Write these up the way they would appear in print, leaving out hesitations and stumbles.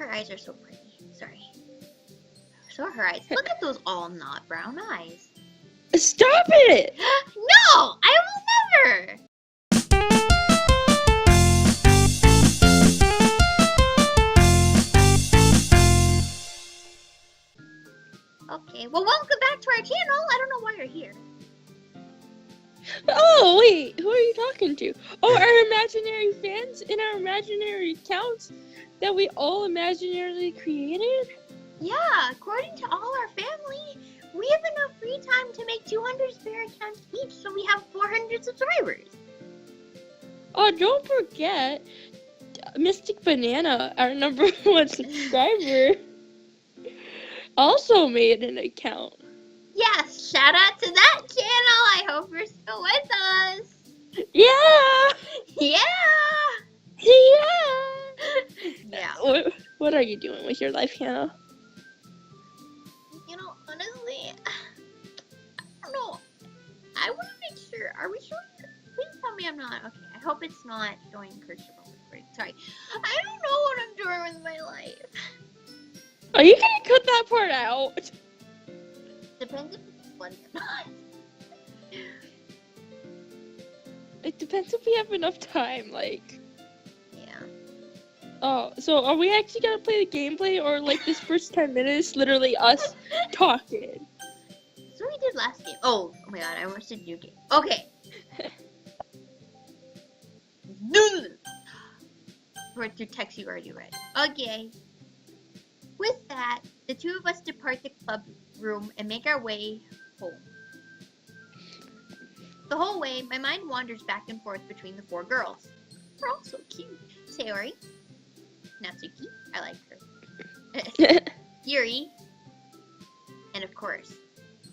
Her eyes are so pretty. Sorry. So are her eyes. Look at those all not brown eyes. Stop it! No! I will never! Okay, well, welcome back to our channel. I don't know why you're here. Oh, wait, who are you talking to? Oh, our imaginary fans in our imaginary accounts that we all imaginarily created? Yeah, according to all our family, we have enough free time to make 200 spare accounts each, so we have 400 subscribers. Oh, don't forget, Mystic Banana, our number 1 subscriber, also made an account. Yes, shout out to that channel. I hope you're still with us. Yeah! Yeah! Yeah! Yeah. What are you doing with your life, Hannah? You know, honestly, I don't know. I want to make sure. Are we showing? Please tell me I'm not. Okay, I hope it's not showing cursor recording. Sorry. I don't know what I'm doing with my life. Are you gonna cut that part out? Depends if it's funny or not. It depends if we have enough time, like. Yeah. Oh, so are we actually gonna play the gameplay, or like this first 10 minutes, literally us talking? So we did last game. Oh my god, I almost did new game. Okay. For your text you already read. Okay. With that, the two of us depart the club room and make our way home. The whole way, my mind wanders back and forth between the 4 girls. They're all so cute. Sayori, Natsuki, I like her. Yuri, and of course,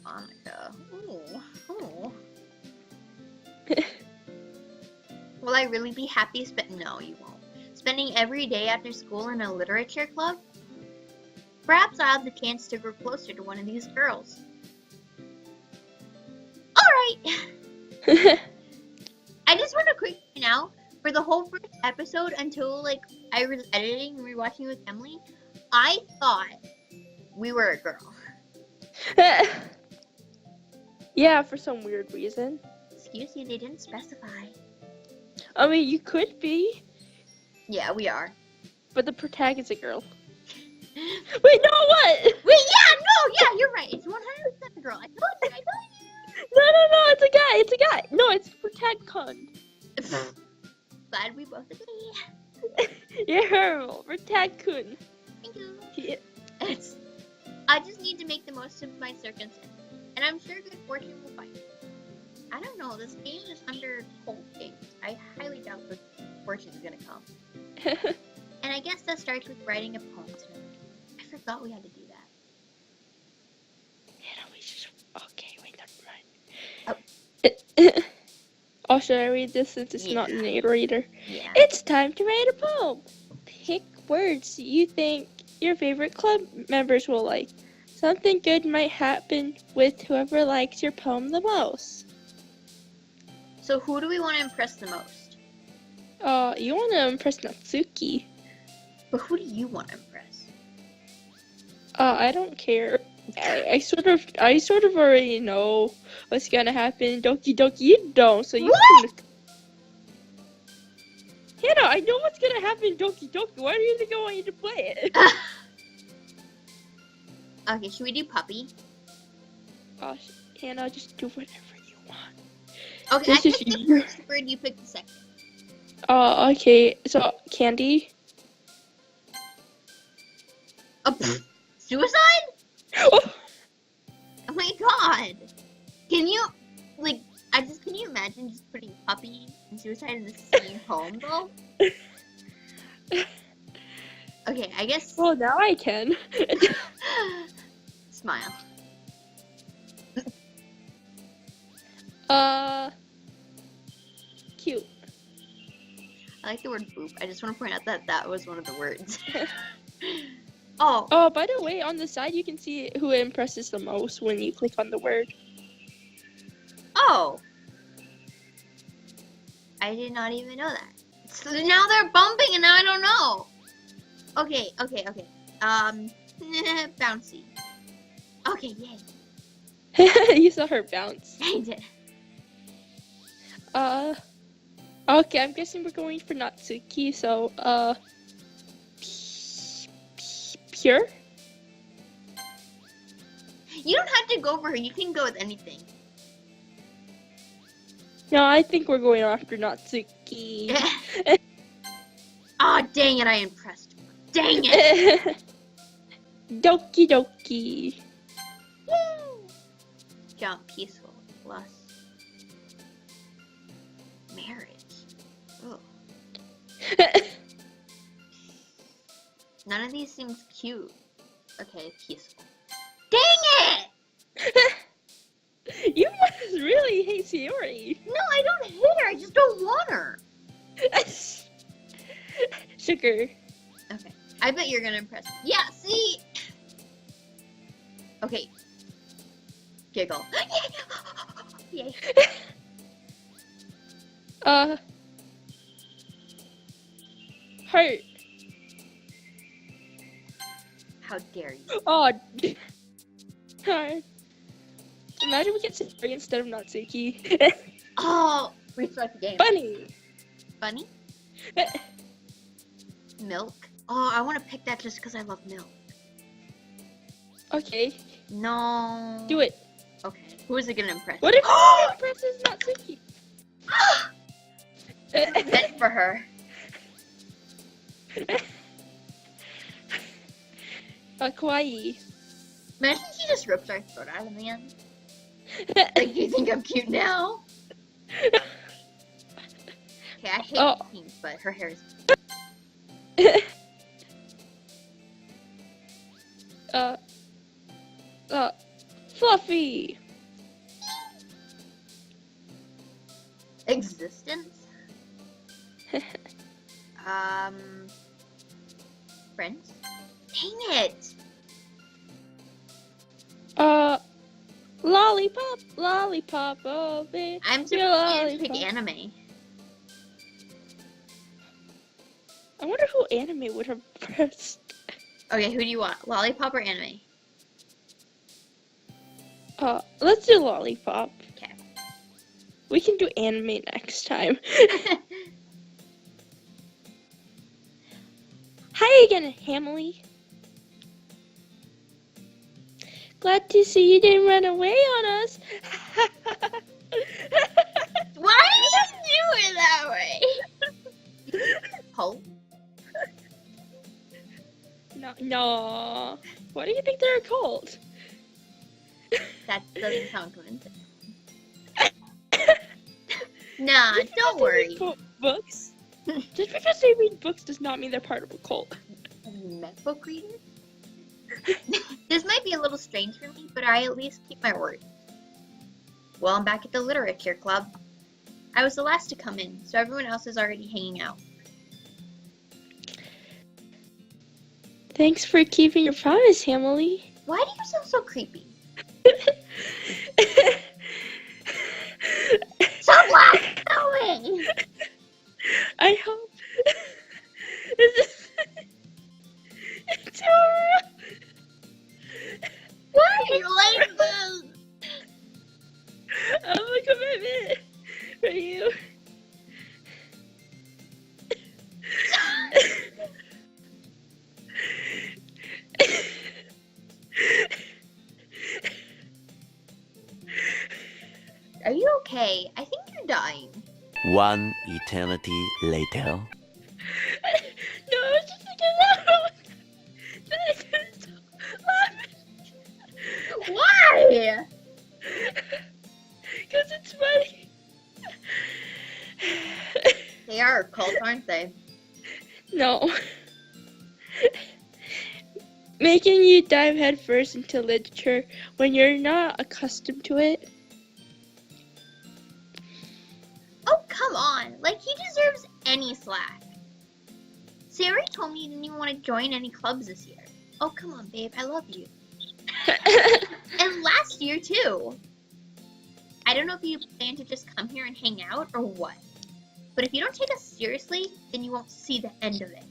Monica. Ooh. Will I really be happy? No, you won't. Spending every day after school in a literature club? Perhaps I'll have the chance to grow closer to one of these girls. Alright! I just want to quick point out, for the whole first episode until like I was editing and rewatching with Emily, I thought we were a girl. Yeah, for some weird reason. Excuse me, they didn't specify. I mean, you could be, Yeah, we are. but the protagonist is a girl. Wait, no, what? Wait, yeah, you're right. It's 100% a girl. I told you. No, it's a guy. No, it's protagonist. Glad we both agree. Yeah, protagonist. Thank you. Yeah. I just need to make the most of my circumstances, and I'm sure good fortune will find me. I don't know, this game is under cold games. I highly doubt good fortune is gonna come. And I guess that starts with writing a poem tonight. I forgot we had to do that. Yeah, no, we just... Okay, wait, never mind. Oh, should I read this since it's not a narrator? Yeah. It's time to write a poem. Pick words you think your favorite club members will like. Something good might happen with whoever likes your poem the most. So who do we want to impress the most? You want to impress Natsuki. But who do you want to impress? I don't care. I sort of already know what's gonna happen. Doki Doki, you don't, so you What? Hannah, I know what's gonna happen in Doki Doki. Why do you think I want you to play it? Okay, should we do puppy? Hannah, just do whatever you want. Okay, This I is picked the your- first word, you picked the second. Okay. So, candy? Suicide? Oh, Oh my god! Can you, like, can you imagine just putting puppy and suicide in the same poem, though? Okay, I guess... well, now I can. Smile. Cute. I like the word boop. I just want to point out that that was one of the words. Oh. Oh, by the way, on the side you can see who impresses the most when you click on the word. Oh. I did not even know that. So now they're bumping and now I don't know. Okay. Bouncy. Okay, yay. You saw her bounce. I did. Okay, I'm guessing we're going for Natsuki, so, pure? You don't have to go for her. You can go with anything. No, I think we're going after Natsuki. Oh, dang it. I impressed her. Dang it. Doki Doki. Woo! Jump peaceful plus marriage. Ugh. None of these seems cute. Okay, peaceful. Dang it! You must really hate Sayori. No, I don't hate her. I just don't want her. Sugar. Okay. I bet you're gonna impress me. Yeah, see? Okay. Giggle. Yay. Heart. How dare you? Oh. Heart. Imagine we get Sayori instead of Natsuki. Oh, restart the game. Funny. Bunny? Milk? Oh, I want to pick that just because I love milk. Okay, No. do it. Okay. Who is it gonna impress? What if it impresses Natsuki? Meant for her. Kawaii. Imagine she just rips our throat out in the end. Like, do you think I'm cute now? Okay, I hate pink, but her hair is. Fluffy. Existence? Friends? Dang it! Lollipop, oh baby. I'm your surprised you didn't pick lollipop. anime. I wonder who anime would have pressed. Okay, who do you want? Lollipop or anime? Let's do Lollipop. Okay. We can do anime next time. Hi again, Hamley. Glad to see you didn't run away on us. Why do you do it that way? Hope? No. What do you think they're called? That doesn't sound convincing. Nah, don't worry. Books? Just because they read books does not mean they're part of a cult. Have you met book readers? This might be a little strange for me, but I at least keep my word. Well, I'm back at the literature club. I was the last to come in, so everyone else is already hanging out. Thanks for keeping your promise, Hamley. Why do you sound so creepy? Stop laughing! I hope. It's horrible. Why are you like this? I'm a commitment for you. Are you okay? I think you're dying. One eternity later. No, I was just thinking loud. Then I couldn't stop laughing. Why? Because it's funny. They are cults, aren't they? No. Making you dive headfirst into literature when you're not accustomed to it. Oh, come on. Like, he deserves any slack. Sayori told me you didn't even want to join any clubs this year. Oh, come on, babe. I love you. And last year, too. I don't know if you plan to just come here and hang out or what. But if you don't take us seriously, then you won't see the end of it.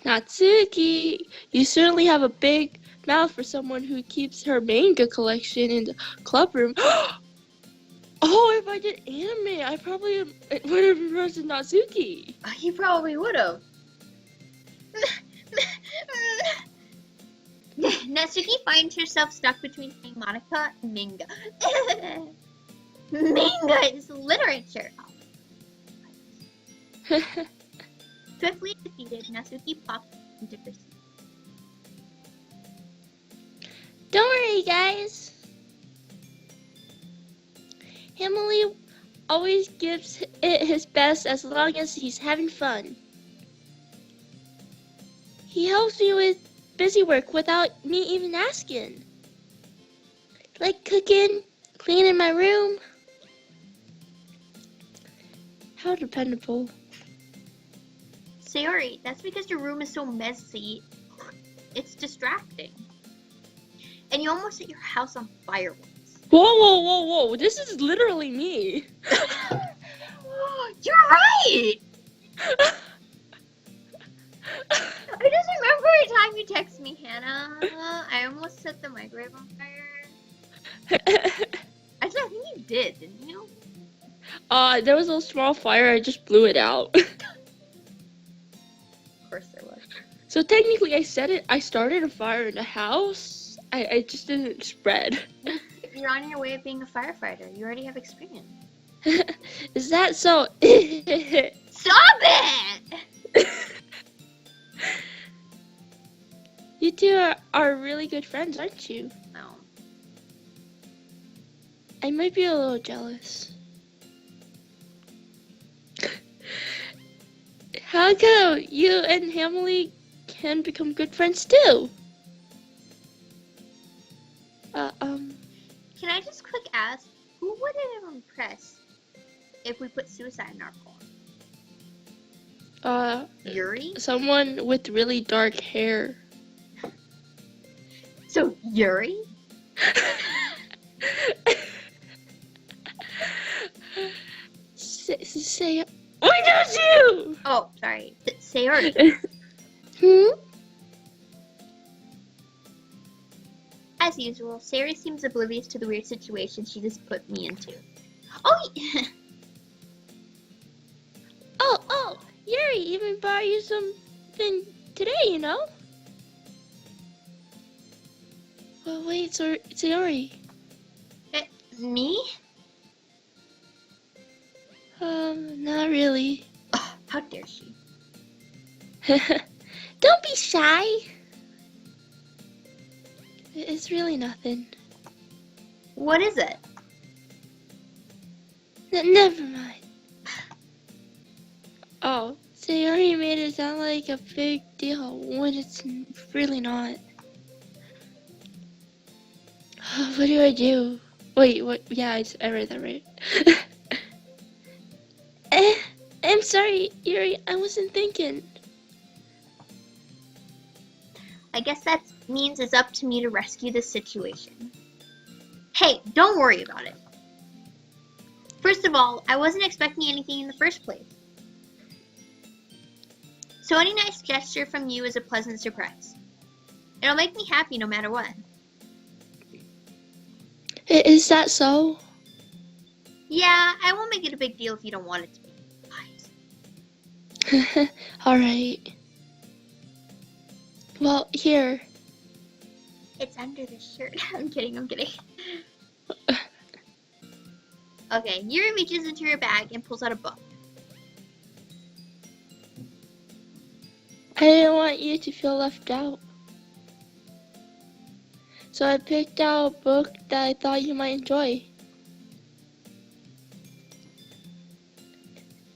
Natsuki, you certainly have a big mouth for someone who keeps her manga collection in the club room. Oh, if I did anime, I probably would have roasted Natsuki. He probably would have. Natsuki finds herself stuck between saying Monica and manga. Manga is literature. Swiftly defeated, Natsuki popped into her seat. Don't worry, guys. Emily always gives it his best as long as he's having fun. He helps me with busy work without me even asking. Like cooking, cleaning my room. How dependable. Sayori, that's because your room is so messy. It's distracting. And you almost set your house on fire once. Whoa. This is literally me. You're right! I just remember a time you texted me, Hannah. I almost set the microwave on fire. Actually, I think you did, didn't you? There was a small fire, I just blew it out. Of course there was. So technically I started a fire in the house. I just didn't spread. You're on your way of being a firefighter. You already have experience. Is that so? Stop it! You two are really good friends, aren't you? No. I might be a little jealous. How come you and Emily can become good friends too? Can I just quick ask, who would it impress if we put suicide in our poem? Yuri? Someone with really dark hair. So, Yuri? Say, why don't you? Oh, sorry. Sayori. As usual, Sayori seems oblivious to the weird situation she just put me into. Oh, Oh, Yuri even bought you something today, you know? Well, wait, Sayori. Me? Not really. Oh, how dare she? Don't be shy. It's really nothing. What is it? Never mind. Oh, Sayori made it sound like a big deal when it's really not. What do I do? Wait, what? Yeah, I read that right. I'm sorry, Yuri, I wasn't thinking. I guess that means it's up to me to rescue this situation. Hey, don't worry about it. First of all, I wasn't expecting anything in the first place. So any nice gesture from you is a pleasant surprise. It'll make me happy no matter what. Is that so? Yeah, I won't make it a big deal if you don't want it to be. Alright. Well, here. It's under the shirt. I'm kidding. Okay, Yuri reaches into her bag and pulls out a book. I didn't want you to feel left out. So I picked out a book that I thought you might enjoy.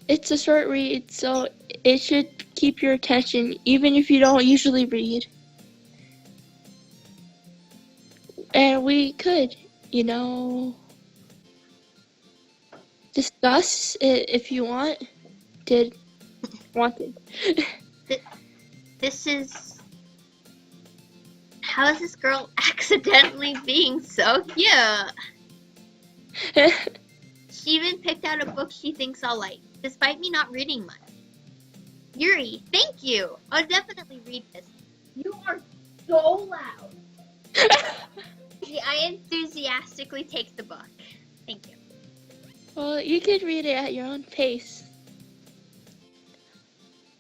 It's a short read, so it should keep your attention, even if you don't usually read. And we could, discuss it if you wanted. This is... How is this girl accidentally being so cute? She even picked out a book she thinks I'll like, despite me not reading much. Yuri, thank you. I'll definitely read this. You are so loud. I enthusiastically take the book. Thank you. Well, you could read it at your own pace.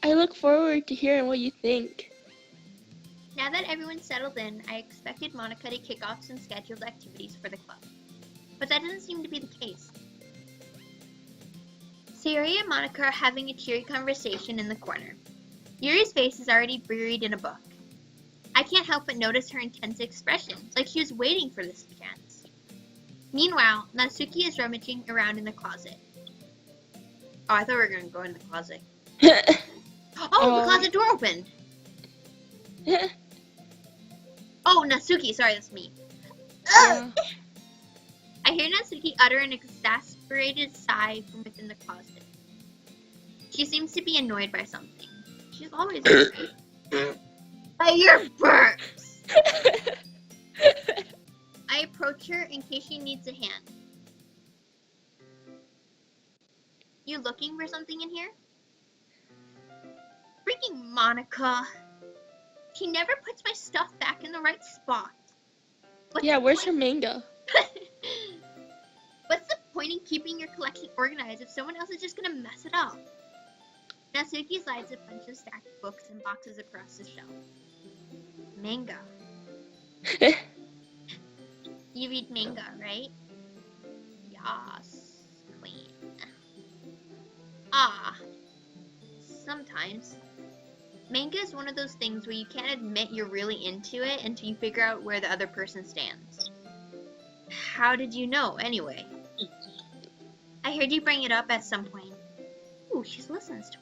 I look forward to hearing what you think. Now that everyone's settled in, I expected Monica to kick off some scheduled activities for the club. But that doesn't seem to be the case. Sayori and Monica are having a cheery conversation in the corner. Yuri's face is already buried in a book. I can't help but notice her intense expression, like she was waiting for this chance. Meanwhile, Natsuki is rummaging around in the closet. Oh, I thought we were going to go in the closet. Oh, the closet door opened! Oh, Natsuki, sorry, that's me. Yeah. I hear Natsuki utter an exasperated sigh from within the closet. She seems to be annoyed by something. She's always annoyed. By your burps! I approach her in case she needs a hand. You looking for something in here? Freaking Monica. She never puts my stuff back in the right spot. Yeah, where's her manga? What's the point in keeping your collection organized if someone else is just gonna mess it up? Natsuki slides a bunch of stacked books and boxes across the shelf. Manga. You read manga, right? Yes, queen. Ah, sometimes. Manga is one of those things where you can't admit you're really into it until you figure out where the other person stands. How did you know, anyway? I heard you bring it up at some point. Ooh, she listens to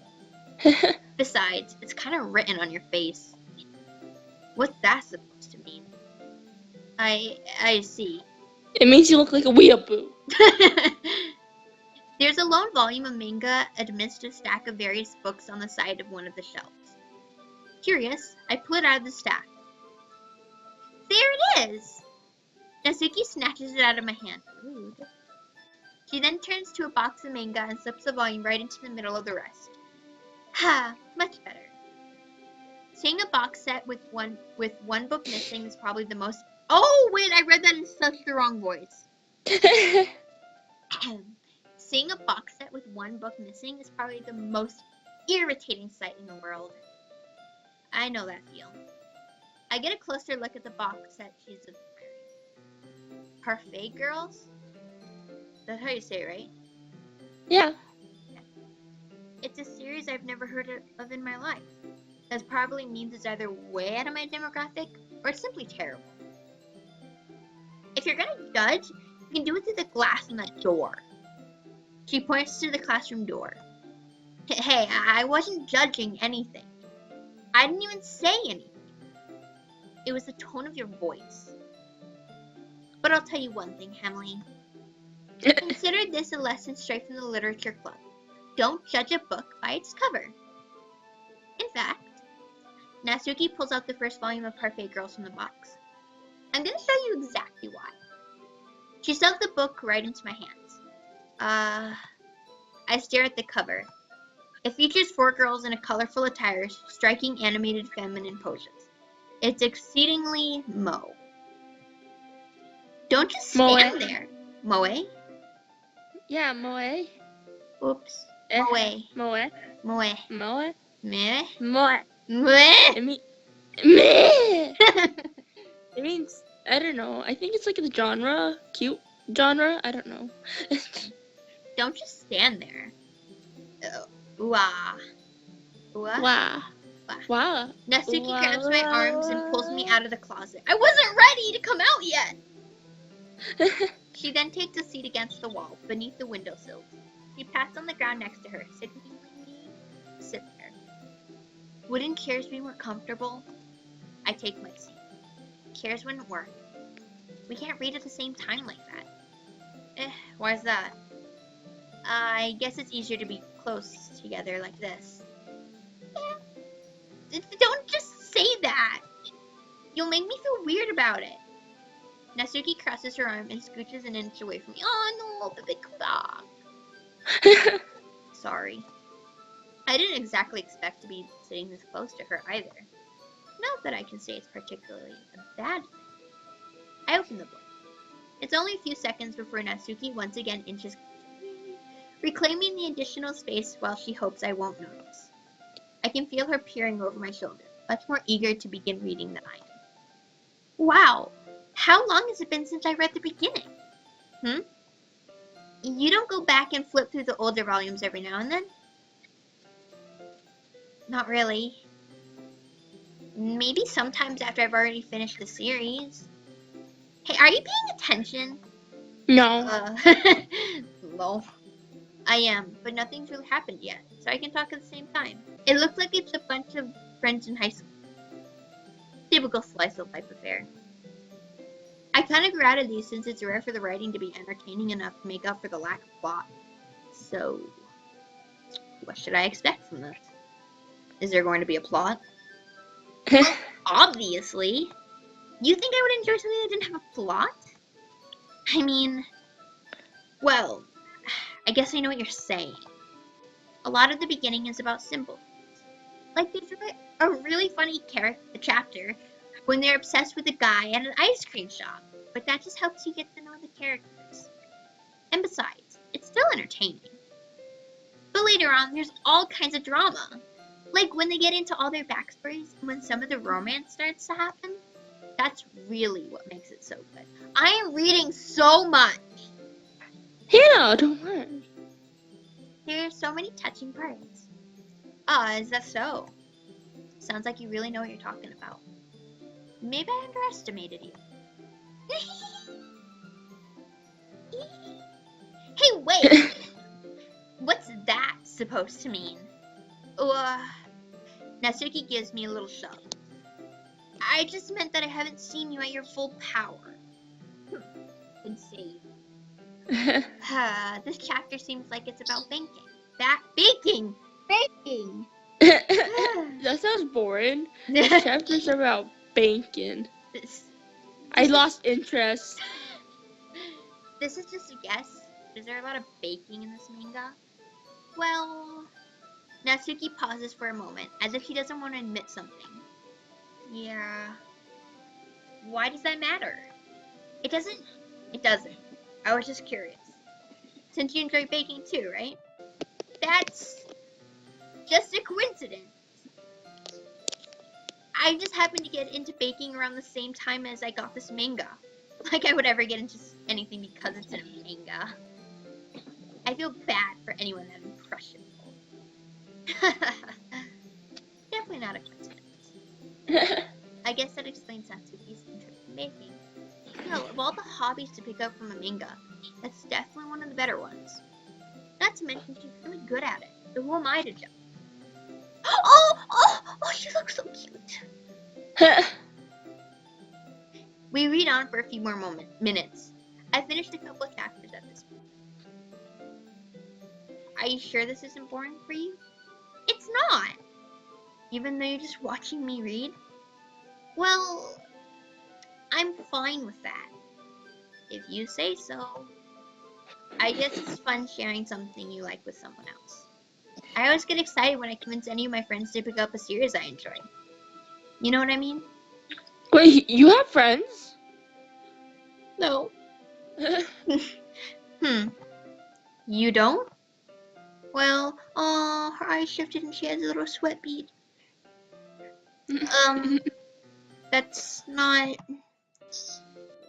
it. Besides, it's kind of written on your face. What's that supposed to mean? I see. It means you look like a weeaboo. There's a lone volume of manga amidst a stack of various books on the side of one of the shelves. Curious, I pull it out of the stack. There it is! Natsuki snatches it out of my hand. Rude. She then turns to a box of manga and slips the volume right into the middle of the rest. Ha! Much better. Seeing a box set with one book missing is probably the most... Oh, wait, I read that in such the wrong voice. Seeing a box set with one book missing is probably the most irritating sight in the world. I know that feel. I get a closer look at the box set she's admiring. Parfait Girls? That's how you say it, right? Yeah. It's a series I've never heard of in my life. That probably means it's either way out of my demographic or it's simply terrible. If you're gonna judge, you can do it through the glass on that door. She points to the classroom door. Hey, I wasn't judging anything. I didn't even say anything. It was the tone of your voice. But I'll tell you one thing, Hamline. Consider this a lesson straight from the literature club. Don't judge a book by its cover. In fact, Natsuki pulls out the first volume of Parfait Girls from the box. I'm going to show you exactly why. She shoved the book right into my hands. I stare at the cover. It features 4 girls in a colorful attire, striking animated feminine poses. It's exceedingly Moe. Don't just stand there. Moe? Yeah, Moe. Oops. Moe. Moe. Moe. Moe. Meh. Moe. Meh. It means... Meh! It means... I don't know. I think it's like the genre. Cute genre? I don't know. Don't just stand there. Ooh-ah. Ooh-ah. Wow. Wow. Natsuki Wow. grabs my arms and pulls me out of the closet. I wasn't ready to come out yet! She then takes a seat against the wall, beneath the windowsill. She pats on the ground next to her, signaling me to sit there. Wouldn't chairs be more comfortable? I take my seat. Chairs wouldn't work. We can't read at the same time like that. Why's that? I guess it's easier to be close together like this. Yeah. Don't just say that! You'll make me feel weird about it. Natsuki crosses her arm and scooches an inch away from me. Oh no, the big dog. Sorry. I didn't exactly expect to be sitting this close to her either. Not that I can say it's particularly a bad thing. I open the book. It's only a few seconds before Natsuki once again inches closer, reclaiming the additional space while she hopes I won't notice. I can feel her peering over my shoulder, much more eager to begin reading than I am. Wow! How long has it been since I read the beginning? You don't go back and flip through the older volumes every now and then? Not really. Maybe sometimes after I've already finished the series. Hey, are you paying attention? No. Lol. I am, but nothing's really happened yet, so I can talk at the same time. It looks like it's a bunch of friends in high school. Typical slice of life affair. I kind of grew out of these since it's rare for the writing to be entertaining enough to make up for the lack of plot. So, what should I expect from this? Is there going to be a plot? Well, obviously. You think I would enjoy something that didn't have a plot? I mean, well, I guess I know what you're saying. A lot of the beginning is about simple things. Like there's a really funny chapter when they're obsessed with a guy at an ice cream shop, but that just helps you get to know the characters. And besides, it's still entertaining. But later on, there's all kinds of drama. Like when they get into all their backstories and when some of the romance starts to happen. That's really what makes it so good. I am reading so much. Hannah, don't worry. There are so many touching parts. Is that so? Sounds like you really know what you're talking about. Maybe I underestimated you. Hey, wait! What's that supposed to mean? Natsuki gives me a little shove. I just meant that I haven't seen you at your full power. Good save. This chapter seems like it's about banking. Baking! Baking! That sounds boring. This chapter's about banking. I lost interest. This is just a guess. Is there a lot of baking in this manga? Well, Natsuki pauses for a moment, as if she doesn't want to admit something. Yeah. Why does that matter? It doesn't. It doesn't. I was just curious. Since you enjoy baking too, right? That's just a coincidence. I just happened to get into baking around the same time as I got this manga. Like I would ever get into anything because it's in a manga. I feel bad for anyone that impressionable. Definitely not a coincidence. I guess that explains Natsuki's interest in baking. No, of all the hobbies to pick up from a manga, that's definitely one of the better ones. Not to mention she's really good at it. So who am I to judge? Oh, she looks so cute. We read on for a few more minutes. I finished a couple of chapters at this point. Are you sure this isn't boring for you? It's not! Even though you're just watching me read? Well, I'm fine with that. If you say so. I guess it's fun sharing something you like with someone else. I always get excited when I convince any of my friends to pick up a series I enjoy. You know what I mean? Wait, you have friends? No. You don't? Well, her eyes shifted and she has a little sweat bead. That's not...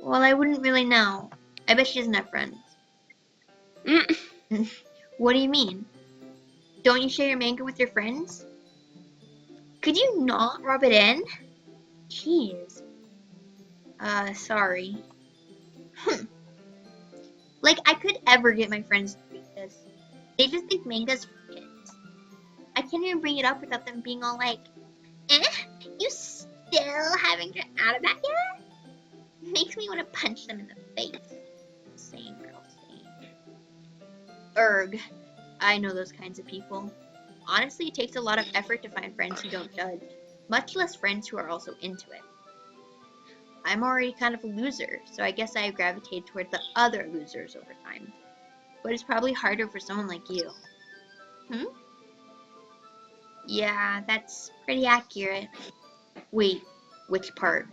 Well, I wouldn't really know. I bet she doesn't have friends. What do you mean? Don't you share your manga with your friends? Could you not rub it in? Jeez. Sorry. Like, I could ever get my friends to read this. They just think manga's for kids. I can't even bring it up without them being all like, you still haven't gotten out of that yet? Makes me want to punch them in the face. Same, girl, same. Erg. I know those kinds of people. Honestly, it takes a lot of effort to find friends who don't judge, much less friends who are also into it. I'm already kind of a loser, so I guess I gravitate toward the other losers over time. But it's probably harder for someone like you. Yeah, that's pretty accurate. Wait, which part?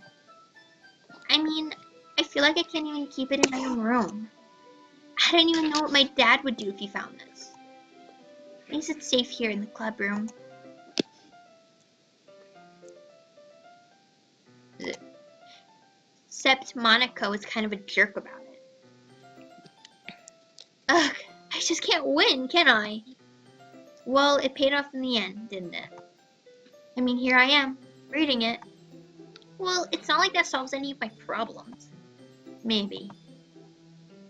I mean, I feel like I can't even keep it in my own room. I don't even know what my dad would do if he found this. Thinks it's safe here in the club room. Except Monaco is kind of a jerk about it. Ugh, I just can't win, can I? Well, it paid off in the end, didn't it? I mean, here I am, reading it. Well, it's not like that solves any of my problems. Maybe.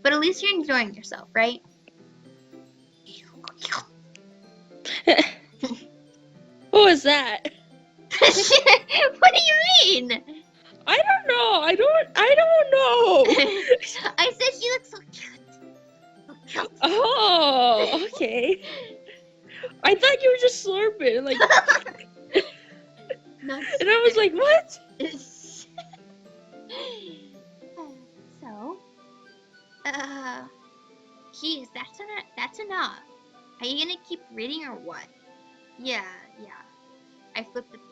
But at least you're enjoying yourself, right? What was that? What do you mean? I don't know. I don't know. I said she looks so cute. So cute. Oh, okay. I thought you were just slurping, like, Not and I was like, what? So, geez, that's enough. Are you gonna keep reading or what? Yeah. I flipped the page.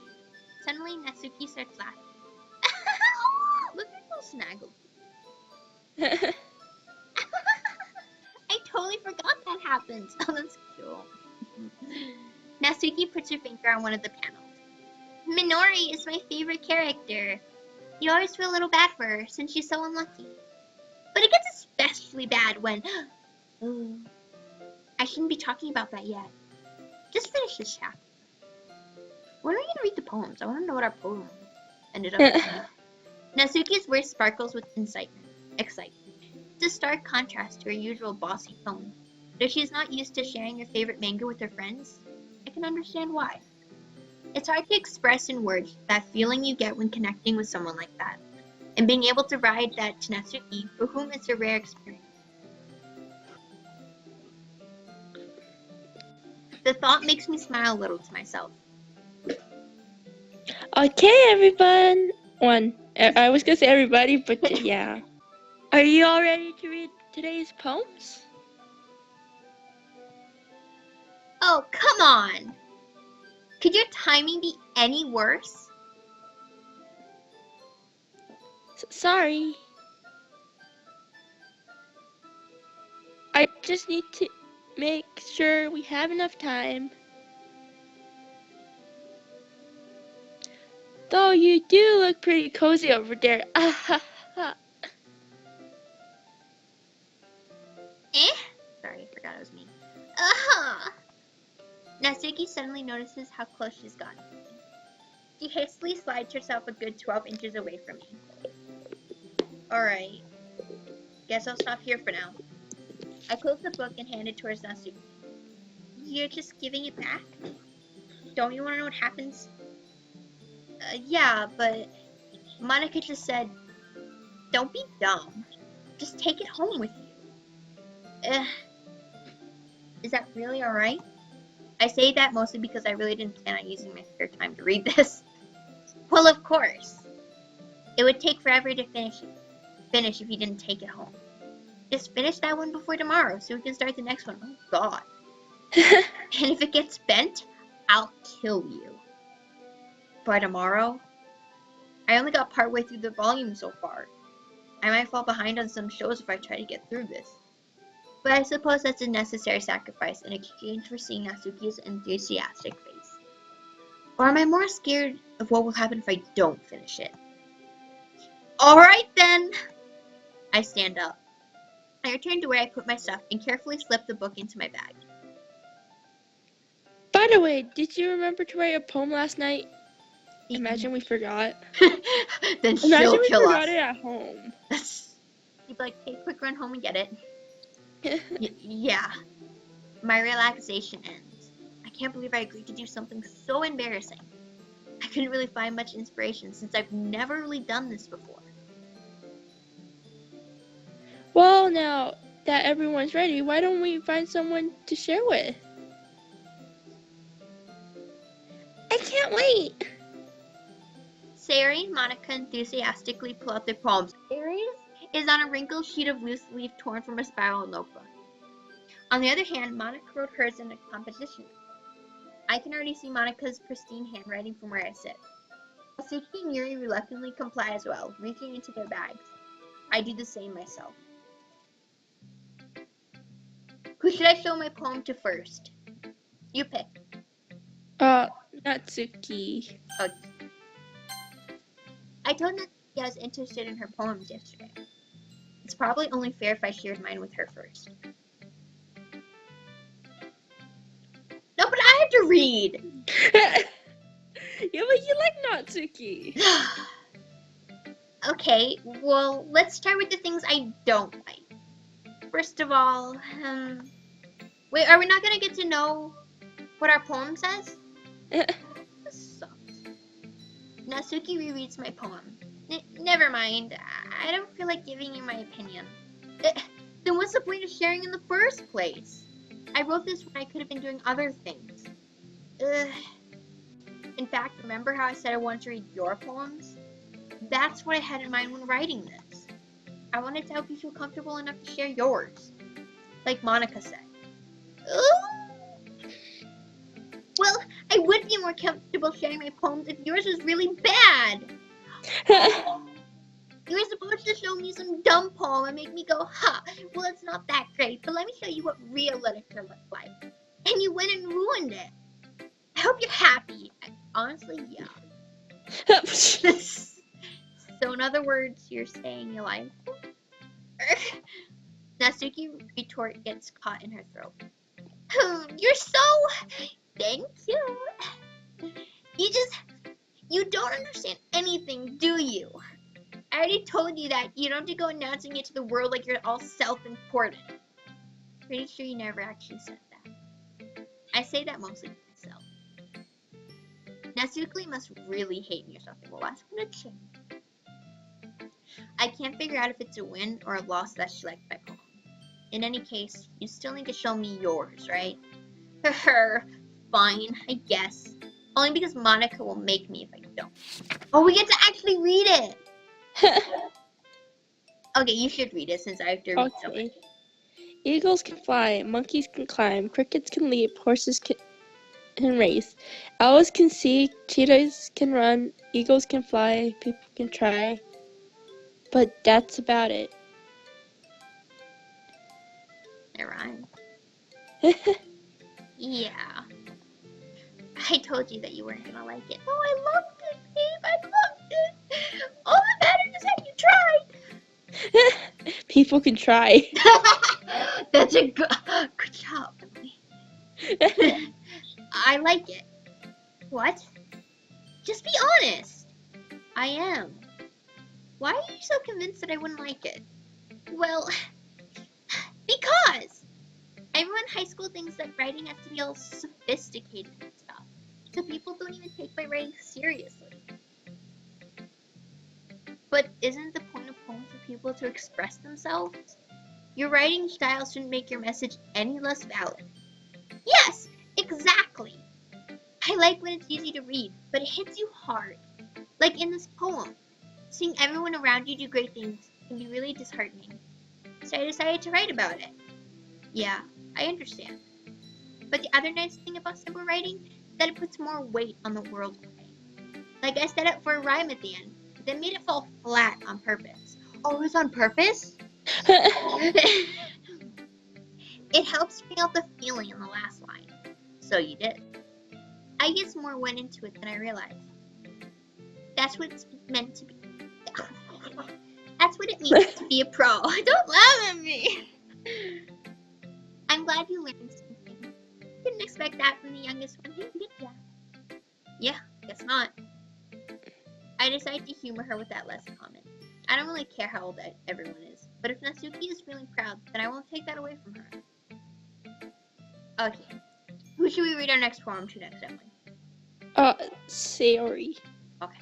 Suddenly, Natsuki starts laughing. Look at those snaggles. I totally forgot that happened. Oh, that's cool. Natsuki puts her finger on one of the panels. Minori is my favorite character. You always feel a little bad for her since she's so unlucky. But it gets especially bad when... Ooh, I shouldn't be talking about that yet. Just finish this chapter. When are we gonna read the poems? I want to know what our poem ended up being. Natsuki's voice sparkles with excitement. It's a stark contrast to her usual bossy tone. But if she's not used to sharing her favorite manga with her friends, I can understand why. It's hard to express in words that feeling you get when connecting with someone like that, and being able to ride that to Natsuki, for whom it's a rare experience. The thought makes me smile a little to myself. Okay, everyone. I was gonna say everybody, but yeah. Are you all ready to read today's poems? Oh, come on! Could your timing be any worse? Sorry. I just need to make sure we have enough time. Though you do look pretty cozy over there. Sorry, I forgot it was me. Uh-huh. Natsuki suddenly notices how close she's gotten to me. She hastily slides herself a good 12 inches away from me. Alright. Guess I'll stop here for now. I close the book and hand it towards Natsuki. You're just giving it back? Don't you want to know what happens? Yeah, but Monica just said, don't be dumb. Just take it home with you. Is that really alright? I say that mostly because I really didn't plan on using my spare time to read this. Well, of course. It would take forever to finish if you didn't take it home. Just finish that one before tomorrow so we can start the next one. Oh, God. And if it gets bent, I'll kill you. By tomorrow? I only got partway through the volume so far. I might fall behind on some shows if I try to get through this. But I suppose that's a necessary sacrifice in exchange for seeing Natsuki's enthusiastic face. Or am I more scared of what will happen if I don't finish it? Alright then! I stand up. I return to where I put my stuff and carefully slip the book into my bag. By the way, did you remember to write a poem last night? Imagine we forgot. Then she'll Imagine we kill forgot us. it at home. You'd be like, hey, quick run home and get it. Yeah. My relaxation ends. I can't believe I agreed to do something so embarrassing. I couldn't really find much inspiration since I've never really done this before. Well, now that everyone's ready, why don't we find someone to share with? I can't wait! Sayori and Monica enthusiastically pull out their poems. Aries is on a wrinkled sheet of loose leaf torn from a spiral notebook. On the other hand, Monica wrote hers in a composition. I can already see Monika's pristine handwriting from where I sit. Suki and Yuri reluctantly comply as well, reaching into their bags. I do the same myself. Who should I show my poem to first? You pick. Natsuki. Okay. I told Natsuki I was interested in her poems yesterday. It's probably only fair if I shared mine with her first. No, but I have to read! Yeah, but you like Natsuki. Okay, well, let's start with the things I don't like. First of all, wait, are we not gonna get to know what our poem says? This sucks. Natsuki rereads my poem. Never mind, I don't feel like giving you my opinion. Then what's the point of sharing in the first place? I wrote this when I could have been doing other things. In fact, remember how I said I wanted to read your poems? That's what I had in mind when writing this. I wanted to help you feel comfortable enough to share yours. Like Monika said. Ooh. Well, I would be more comfortable sharing my poems if yours was really bad. You were supposed to show me some dumb poem and make me go, ha, well, it's not that great, but let me show you what real literature looks like. And you went and ruined it. I hope you're happy. Honestly, yeah. So in other words, you're saying you like Natsuki retort gets caught in her throat. You're so... Thank you. You don't understand anything, do you? I already told you that you don't have to go announcing it to the world like you're all self-important. Pretty sure you never actually said that. I say that mostly to myself. Natsuki must really hate me or something. Well, that's gonna change. I can't figure out if it's a win or a loss that she liked my poem. In any case, you still need to show me yours, right? Fine, I guess. Only because Monika will make me if I don't. Oh, we get to actually read it! Okay, you should read it since I have to read so much. Eagles can fly, monkeys can climb, crickets can leap, horses can race. Owls can see, cheetahs can run, eagles can fly, people can try. But that's about it. It rhymes. Yeah. I told you that you weren't gonna like it. Oh, I loved it, babe. I loved it. All that matters is that you tried. People can try. That's a good job, Emily. I like it. What? Just be honest. I am. Why are you so convinced that I wouldn't like it? Well, because everyone in high school thinks that writing has to be all sophisticated and stuff. So people don't even take my writing seriously. But isn't the point of poems for people to express themselves? Your writing style shouldn't make your message any less valid. Yes, exactly. I like when it's easy to read, but it hits you hard. Like in this poem. Seeing everyone around you do great things can be really disheartening. So I decided to write about it. Yeah, I understand. But the other nice thing about simple writing is that it puts more weight on the world's writing. Like I set up for a rhyme at the end, then made it fall flat on purpose. Oh, it was on purpose? It helps bring out the feeling in the last line. So you did. I guess more went into it than I realized. That's what it's meant to be. That's what it means to be a pro. Don't laugh at me. I'm glad you learned something. Didn't expect that from the youngest one. Hey, did ya? Yeah, guess not. I decided to humor her with that last comment. I don't really care how old everyone is, but if Natsuki is feeling proud, then I won't take that away from her. Okay. Who should we read our next poem to next, Emily? Sayori. Okay.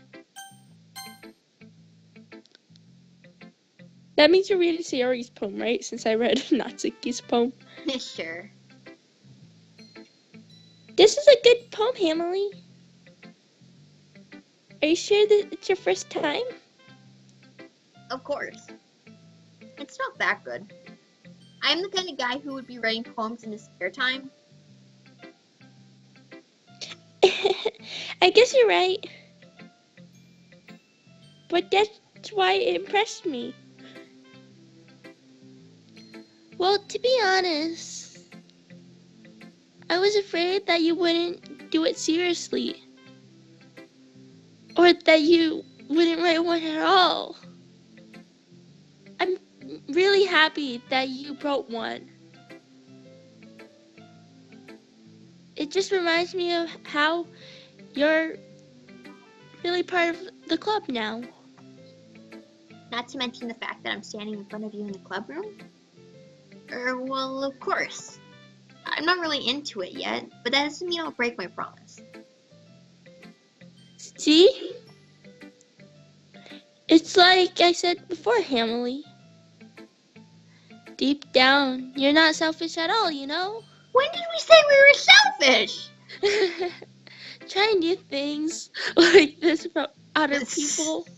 That means you're reading Sayori's poem, right? Since I read Natsuki's poem. Sure. This is a good poem, Emily. Are you sure that it's your first time? Of course. It's not that good. I'm the kind of guy who would be writing poems in his spare time. I guess you're right. But that's why it impressed me. Well, to be honest, I was afraid that you wouldn't do it seriously. Or that you wouldn't write one at all. I'm really happy that you wrote one. It just reminds me of how you're really part of the club now. Not to mention the fact that I'm standing in front of you in the club room. Well, of course. I'm not really into it yet, but that doesn't mean I'll break my promise. See? It's like I said before, Hamily. Deep down, you're not selfish at all, you know? When did we say we were selfish? Try new things like this from other people.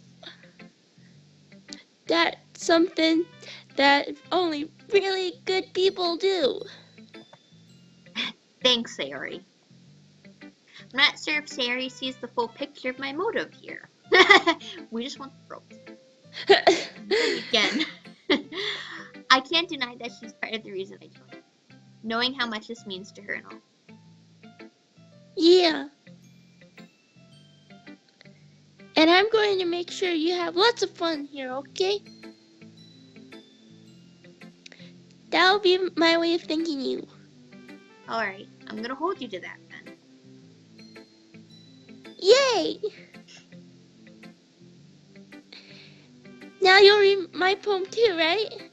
That's something that only really good people do. Thanks, Sayori. I'm not sure if Sayori sees the full picture of my motive here. We just want the girls. Again, I can't deny that she's part of the reason I joined. Knowing how much this means to her and all. Yeah. And I'm going to make sure you have lots of fun here, okay? That'll be my way of thanking you. Alright, I'm gonna hold you to that then. Yay! Now you'll read my poem too, right?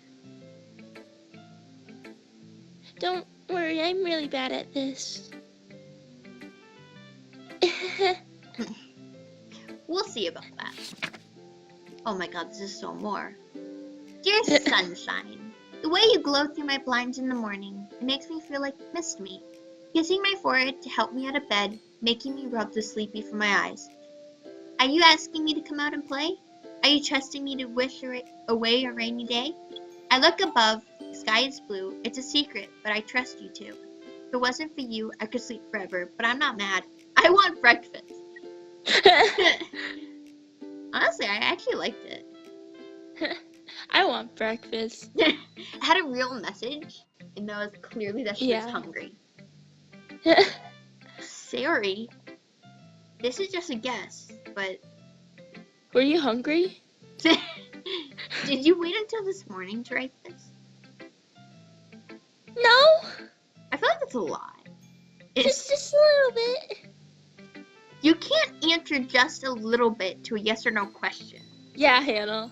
Don't worry, I'm really bad at this. We'll see about that. Oh my god, this is so more. Dear sunshine, the way you glow through my blinds in the morning, it makes me feel like you missed me. Kissing my forehead to help me out of bed, making me rub the sleepy from my eyes. Are you asking me to come out and play? Are you trusting me to wish away a rainy day? I look above, the sky is blue, it's a secret, but I trust you too. If it wasn't for you, I could sleep forever, but I'm not mad. I want breakfast. Honestly, I actually liked it. I want breakfast. It had a real message, and that was clearly that she was Yeah. hungry. Sayori, this is just a guess, but Were you hungry? did you wait until this morning to write this? No, I feel like it's a lie. It's, just a little bit. you can't answer just a little bit to a yes or no question. Yeah, Hannah.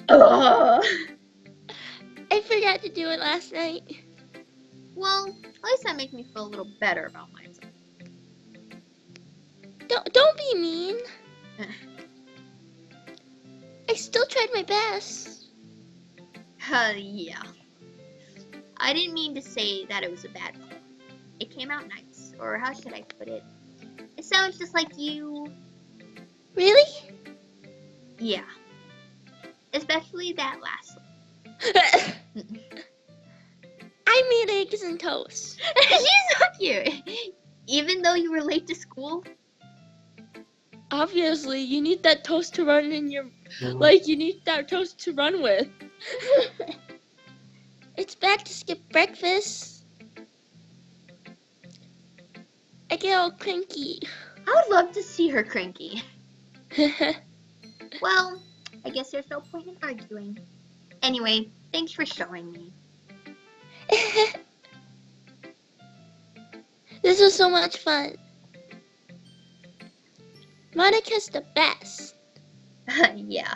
Ugh. I forgot to do it last night. Well, at least that makes me feel a little better about myself. Don't be mean. I still tried my best. Yeah. I didn't mean to say that it was a bad poem. It came out nice, or how should I put it? It sounds just like you. Really? Yeah. Especially that last one. I made eggs and toast. She's so cute. Even though you were late to school. Obviously, you need that toast to run in your... Like, you need that toast to run with. It's bad to skip breakfast. I get all cranky. I would love to see her cranky. Well, I guess there's no point in arguing. Anyway, thanks for showing me. This was so much fun. Monica's the best. Yeah.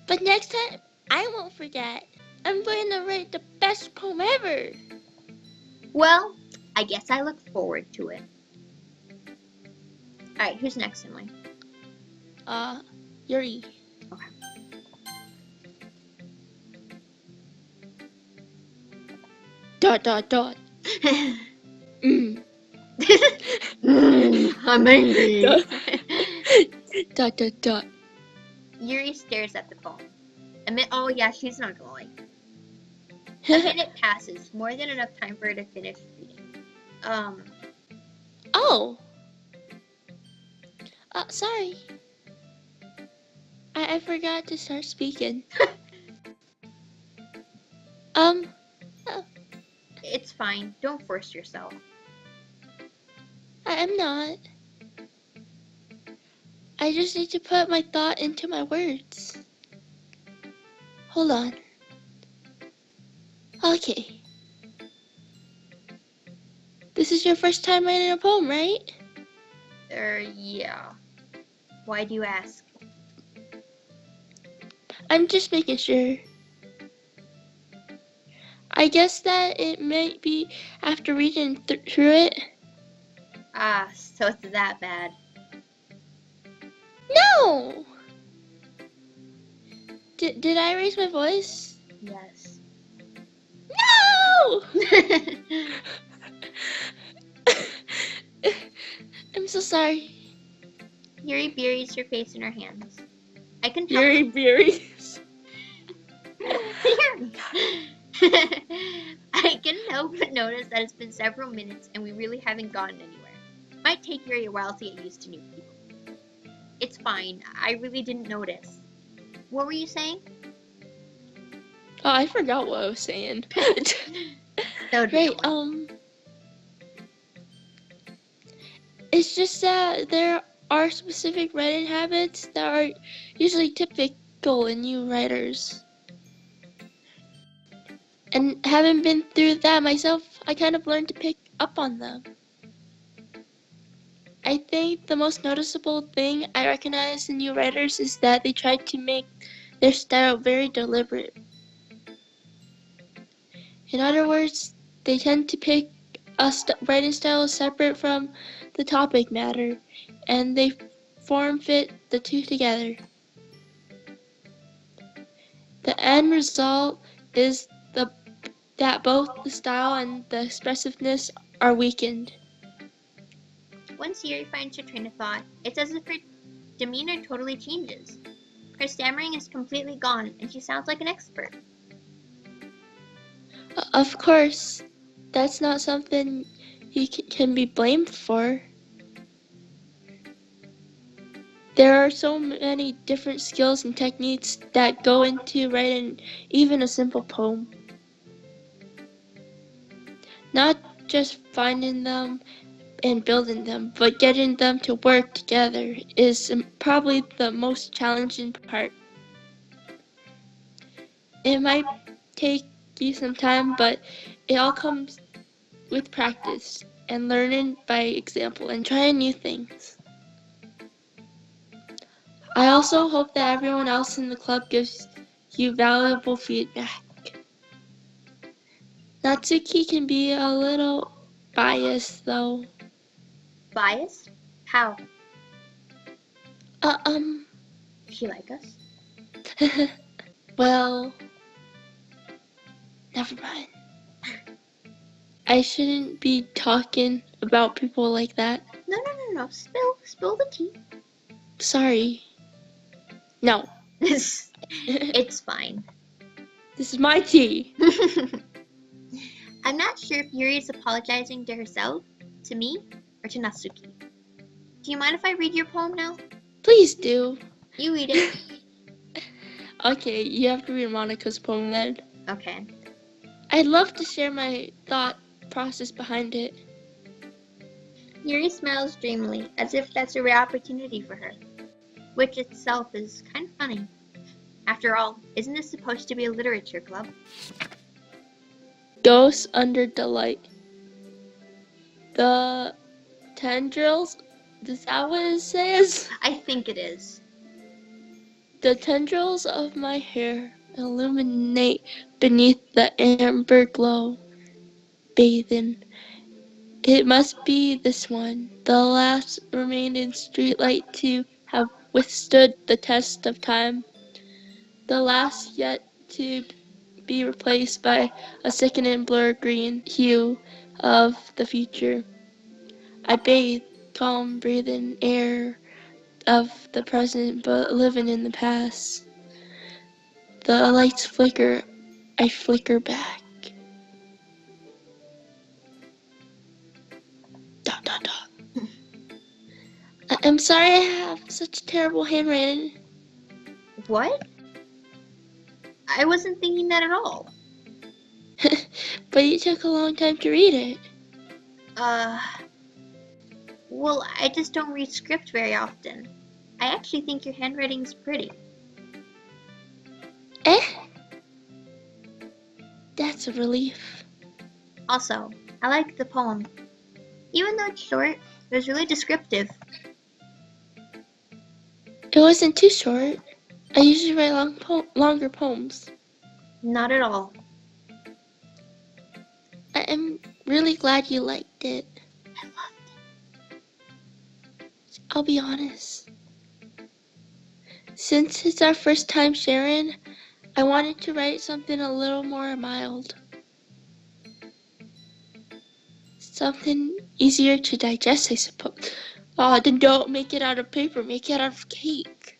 But next time, I won't forget. I'm going to write the best poem ever. Well, I guess I look forward to it. Alright, who's next, Emily? Yuri. Okay. Dot. Mm. I'm angry. Dot. Yuri stares at the phone. Oh yeah, she's not gonna like it. A minute passes, more than enough time for her to finish reading. Oh, Sorry. I forgot to start speaking. Oh, It's fine. Don't force yourself. I am not. I just need to put my thought into my words. Hold on. Okay. This is your first time writing a poem, right? Yeah. Why do you ask? I'm just making sure. I guess that it might be after reading through it. Ah, so it's that bad. No! Did I raise my voice? Yes. No! I'm so sorry. Yuri buries her face in her hands. I can tell. Yuri Beeries. I couldn't help but notice that it's been several minutes and we really haven't gotten anywhere. Might take Yuri a while to get used to new people. It's fine. I really didn't notice. What were you saying? Oh, I forgot what I was saying. So Right, drama. it's just that there are specific writing habits that are usually typical in new writers. And having been through that myself, I kind of learned to pick up on them. I think the most noticeable thing I recognize in new writers is that they try to make their style very deliberate. In other words, they tend to pick a writing style separate from the topic matter, and they form fit the two together. The end result is that both the style and the expressiveness are weakened. Once Yuri finds her train of thought, it's as if her demeanor totally changes. Her stammering is completely gone, and she sounds like an expert. Of course, that's not something you can be blamed for. There are so many different skills and techniques that go into writing even a simple poem. Not just finding them and building them, but getting them to work together is probably the most challenging part. It might take you some time, but it all comes with practice and learning by example and trying new things. I also hope that everyone else in the club gives you valuable feedback. Natsuki can be a little biased though. Biased? How? Uh, um, Does she like us? well, never mind. I shouldn't be talking about people like that. No. Spill the tea. Sorry. No. It's fine. This is my tea. I'm not sure if Yuri is apologizing to herself, to me, or to Natsuki. Do you mind if I read your poem now? Please do. You read it. Okay, you have to read Monica's poem then. Okay. I'd love to share my thought process behind it. Yuri smiles dreamily, as if that's a rare opportunity for her, which itself is kind of funny. After all, isn't this supposed to be a literature club? Ghosts under delight. The tendrils, is that what it says? I think it is. The tendrils of my hair illuminate beneath the amber glow, bathing. It must be this one, the last remaining streetlight to have withstood the test of time, the last yet to be replaced by a sickening blur green hue of the future. I bathe, calm breathing air of the present but living in the past. The lights flicker, I flicker back. I'm sorry I have such terrible handwriting. What? I wasn't thinking that at all. But you took a long time to read it. Well, I just don't read script very often. I actually think your handwriting's pretty. Eh? That's a relief. Also, I like the poem. Even though it's short, it was really descriptive. It wasn't too short. I usually write longer poems. Not at all. I am really glad you liked it. I loved it. I'll be honest. Since it's our first time sharing, I wanted to write something a little more mild. Something easier to digest, I suppose. Oh, then don't make it out of paper, make it out of cake.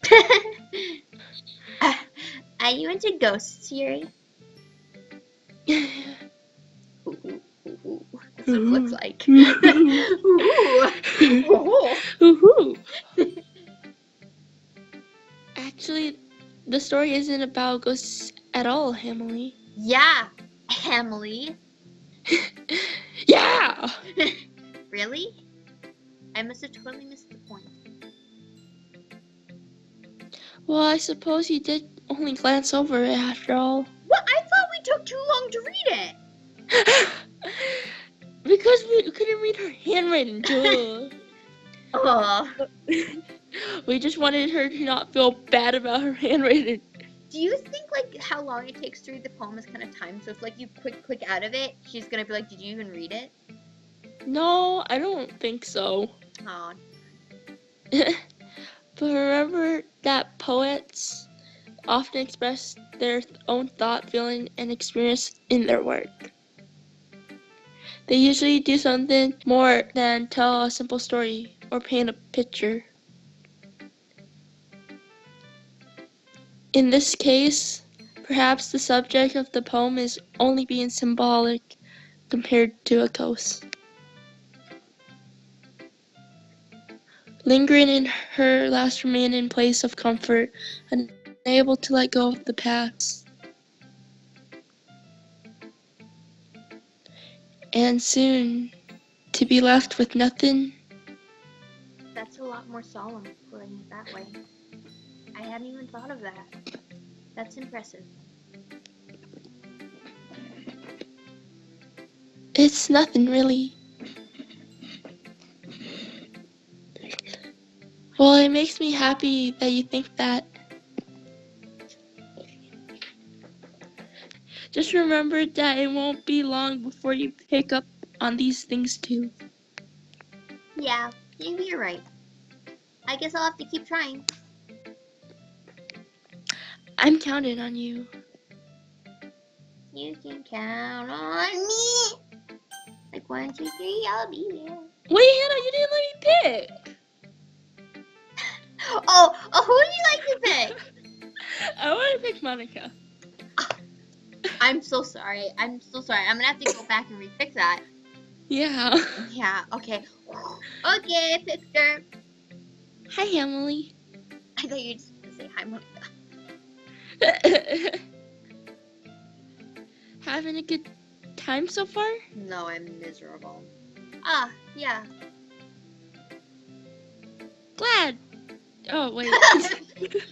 Are you into ghosts, Yuri? Ooh, that's what it looks like. Woohoo! Actually, the story isn't about ghosts at all, Emily. Yeah, Emily. Yeah! Really? I must have totally missed the point. Well, I suppose you did only glance over it after all. What? I thought we took too long to read it. Because we couldn't read her handwriting, duh. Oh. We just wanted her to not feel bad about her handwriting. Do you think like how long it takes to read the poem is kind of timed? So if like you click out of it, she's gonna be like, "Did you even read it?" No, I don't think so. Oh. But remember that poets often express their own thought, feeling, and experience in their work. They usually do something more than tell a simple story or paint a picture. In this case, perhaps the subject of the poem is only being symbolic compared to a ghost. Lingering in her last remaining place of comfort, unable to let go of the past. And soon, to be left with nothing. That's a lot more solemn, putting it that way. I hadn't even thought of that. That's impressive. It's nothing really. Well, it makes me happy that you think that. Just remember that it won't be long before you pick up on these things too. Yeah, maybe you're right. I guess I'll have to keep trying. I'm counting on you. You can count on me. Like 1, 2, 3, I'll be there. Wait, Hannah, you didn't let me pick. Oh, who do you like to pick? I want to pick Monica. I'm so sorry. I'm gonna have to go back and repick that. Yeah. Yeah, okay. Okay, picked her. Hi, Emily. I thought you were just gonna say hi, Monica. Having a good time so far? No, I'm miserable. Ah, yeah. Glad. Oh, wait. Good.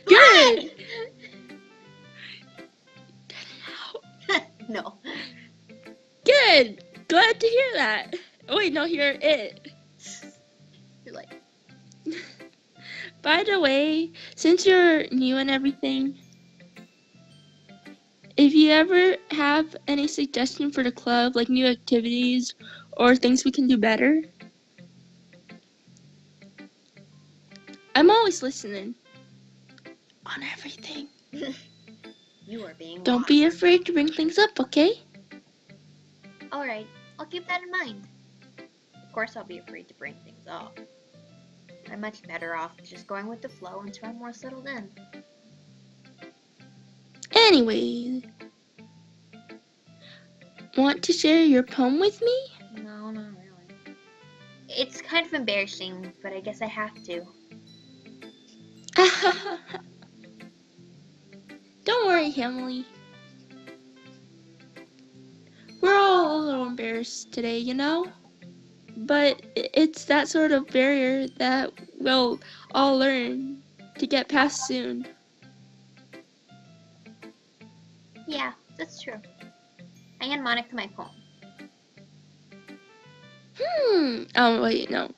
Good. No. Good. Glad to hear that. Oh, wait, no, hear it. You're like, By the way, since you're new and everything, if you ever have any suggestion for the club, like new activities or things we can do better, I'm always listening on everything. you are being Don't lost. be afraid to bring things up, okay? Alright, I'll keep that in mind. Of course I'll be afraid to bring things up. I'm much better off just going with the flow until I'm more settled in. Anyway, want to share your poem with me? No, not really. It's kind of embarrassing, but I guess I have to. Don't worry, Emily. We're all a little embarrassed today, you know? But it's that sort of barrier that we'll all learn to get past soon. Yeah, that's true. I hand Monica my poem. Oh, wait, no.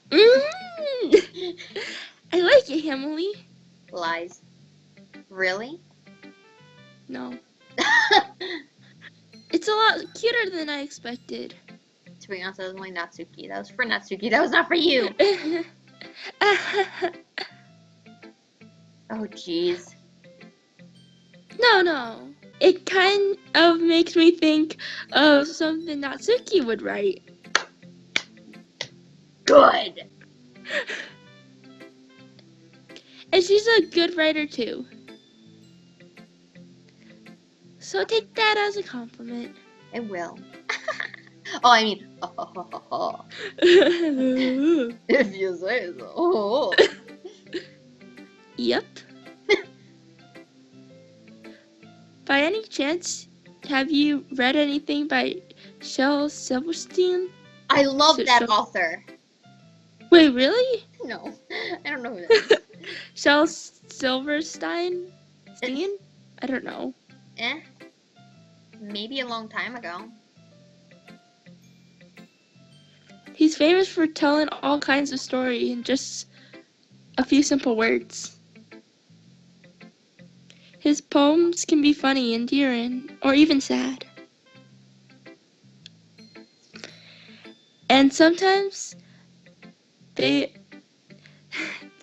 I like it, Emily. Lies. Really? No. It's a lot cuter than I expected. To be honest, that was only Natsuki. That was for Natsuki. That was not for you. Oh, jeez. No. It kind of makes me think of something Natsuki would write. Good. And she's a good writer too. So take that as a compliment. I will. Oh, I mean, if you say so. Yep. By any chance, have you read anything by Shel Silverstein? I love So- that so- author. Wait, really? No, I don't know who that is. Shel Silverstein? Stein? I don't know. Maybe a long time ago. He's famous for telling all kinds of stories in just a few simple words. His poems can be funny, endearing, or even sad. And sometimes they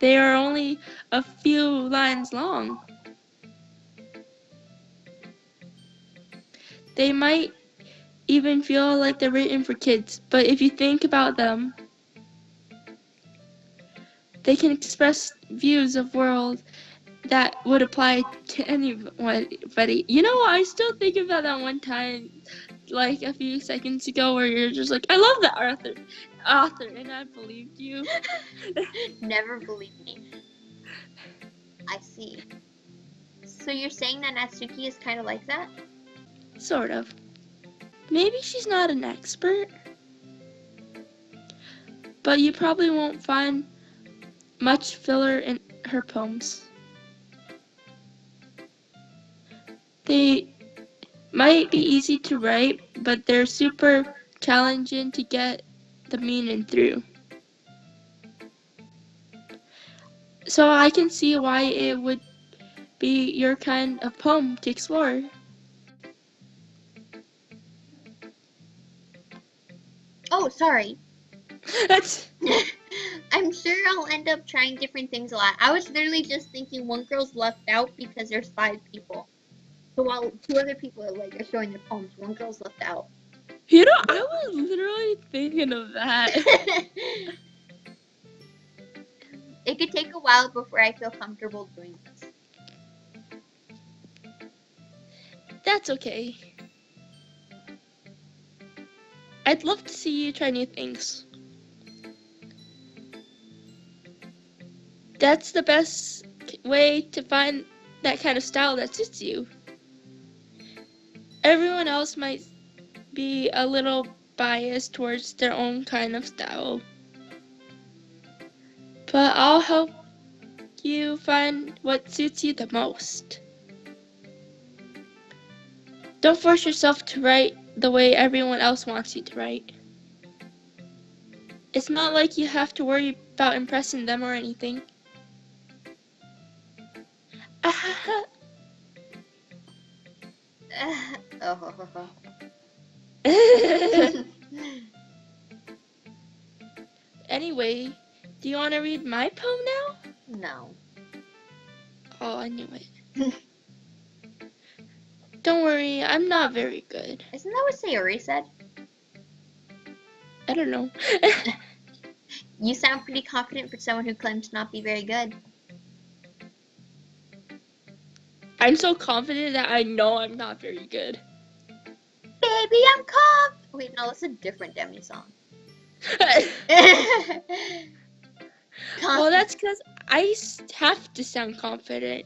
are only a few lines long. They might even feel like they're written for kids, but if you think about them, they can express views of world that would apply to anybody. You know, I still think about that one time, like a few seconds ago, where you're just like, I love that author, and I believed you. Never believe me. I see. So you're saying that Natsuki is kind of like that? Sort of. Maybe she's not an expert, but you probably won't find much filler in her poems. They might be easy to write, but they're super challenging to get the meaning through. So I can see why it would be your kind of poem to explore. Oh, sorry. That's I'm sure I'll end up trying different things a lot. I was literally just thinking one girl's left out because there's 5 people. So while 2 other people are showing their poems, one girl's left out. you know, I was literally thinking of that. It could take a while before I feel comfortable doing this. That's okay. I'd love to see you try new things. That's the best way to find that kind of style that suits you. Everyone else might be a little biased towards their own kind of style, but I'll help you find what suits you the most. Don't force yourself to write the way everyone else wants you to write. It's not like you have to worry about impressing them or anything. Anyway, do you want to read my poem now? No. Oh, I knew it. Don't worry, I'm not very good. Isn't that what Sayori said? I don't know. You sound pretty confident for someone who claims to not be very good. I'm so confident that I know I'm not very good. Baby, I'm calm. Wait, no, that's a different Demi song. Well, that's because have to sound confident.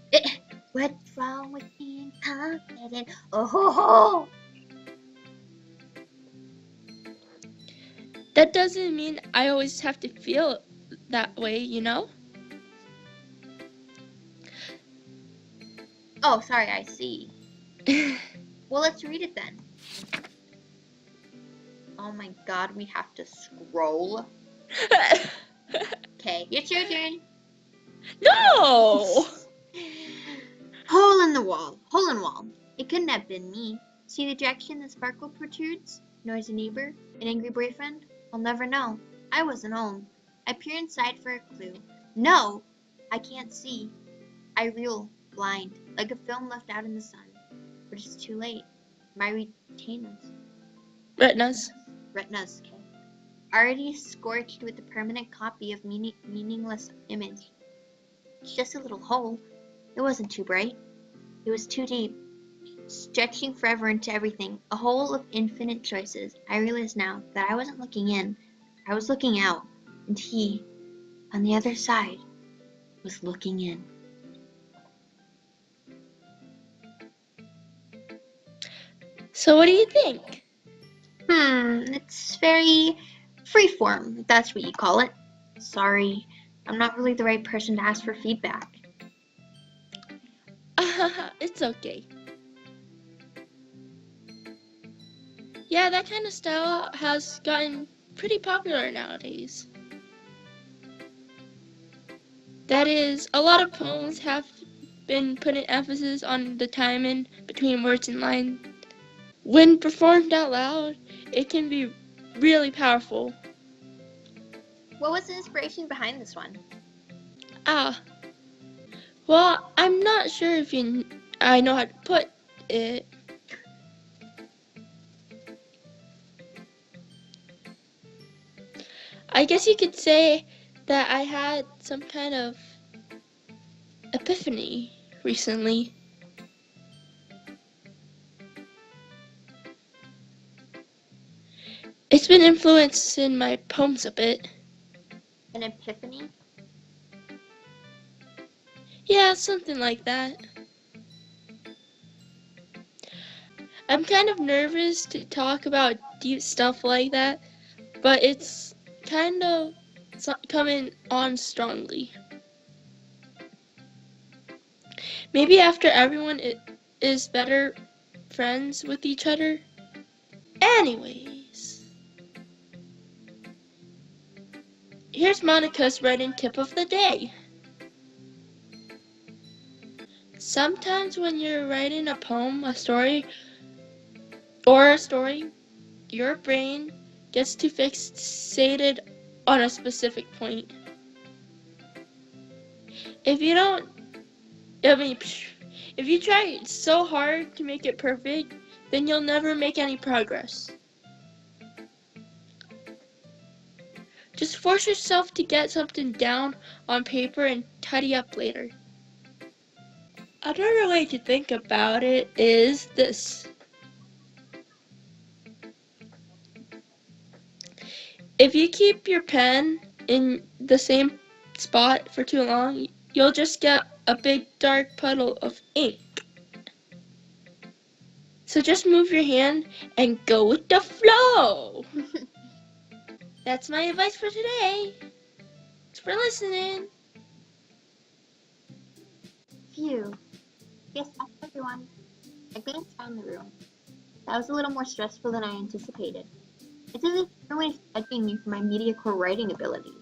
What's wrong with being confident? Oh ho ho! That doesn't mean I always have to feel that way, you know? Oh, sorry, I see. Well, let's read it then. Oh my god, we have to scroll. Okay, it's your turn. No! Hole in the wall. Hole in wall. It couldn't have been me. See the direction the sparkle protrudes? Noisy neighbor? An angry boyfriend? I'll never know. I wasn't home. I peer inside for a clue. No! I can't see. I reel, blind, like a film left out in the sun. But it's too late. My retainers. Retinas. Retinas, okay. Already scorched with a permanent copy of meaningless image. It's just a little hole. It wasn't too bright. It was too deep. Stretching forever into everything. A hole of infinite choices. I realize now that I wasn't looking in. I was looking out. And he, on the other side, was looking in. So what do you think? It's very freeform, if that's what you call it. Sorry, I'm not really the right person to ask for feedback. It's okay. Yeah, that kind of style has gotten pretty popular nowadays. That is, a lot of poems have been putting emphasis on the timing between words and lines. When performed out loud, it can be really powerful. What was the inspiration behind this one? Well, I'm not sure if I know how to put it. I guess you could say that I had some kind of epiphany recently. It's been influencing my poems a bit. An epiphany? Yeah, something like that. I'm kind of nervous to talk about deep stuff like that, but it's kind of coming on strongly. Maybe after everyone is better friends with each other. Anyways, here's Monica's writing tip of the day. Sometimes when you're writing a poem, a story, your brain gets too fixated on a specific point. If you don't, if you try so hard to make it perfect, then you'll never make any progress. Just force yourself to get something down on paper and tidy up later. Another way to think about it is this. If you keep your pen in the same spot for too long, you'll just get a big dark puddle of ink. So just move your hand and go with the flow. That's my advice for today. Thanks for listening. Phew. Yes, that's everyone. I glanced around the room. That was a little more stressful than I anticipated. It's as if everyone is judging me for my mediocre writing abilities.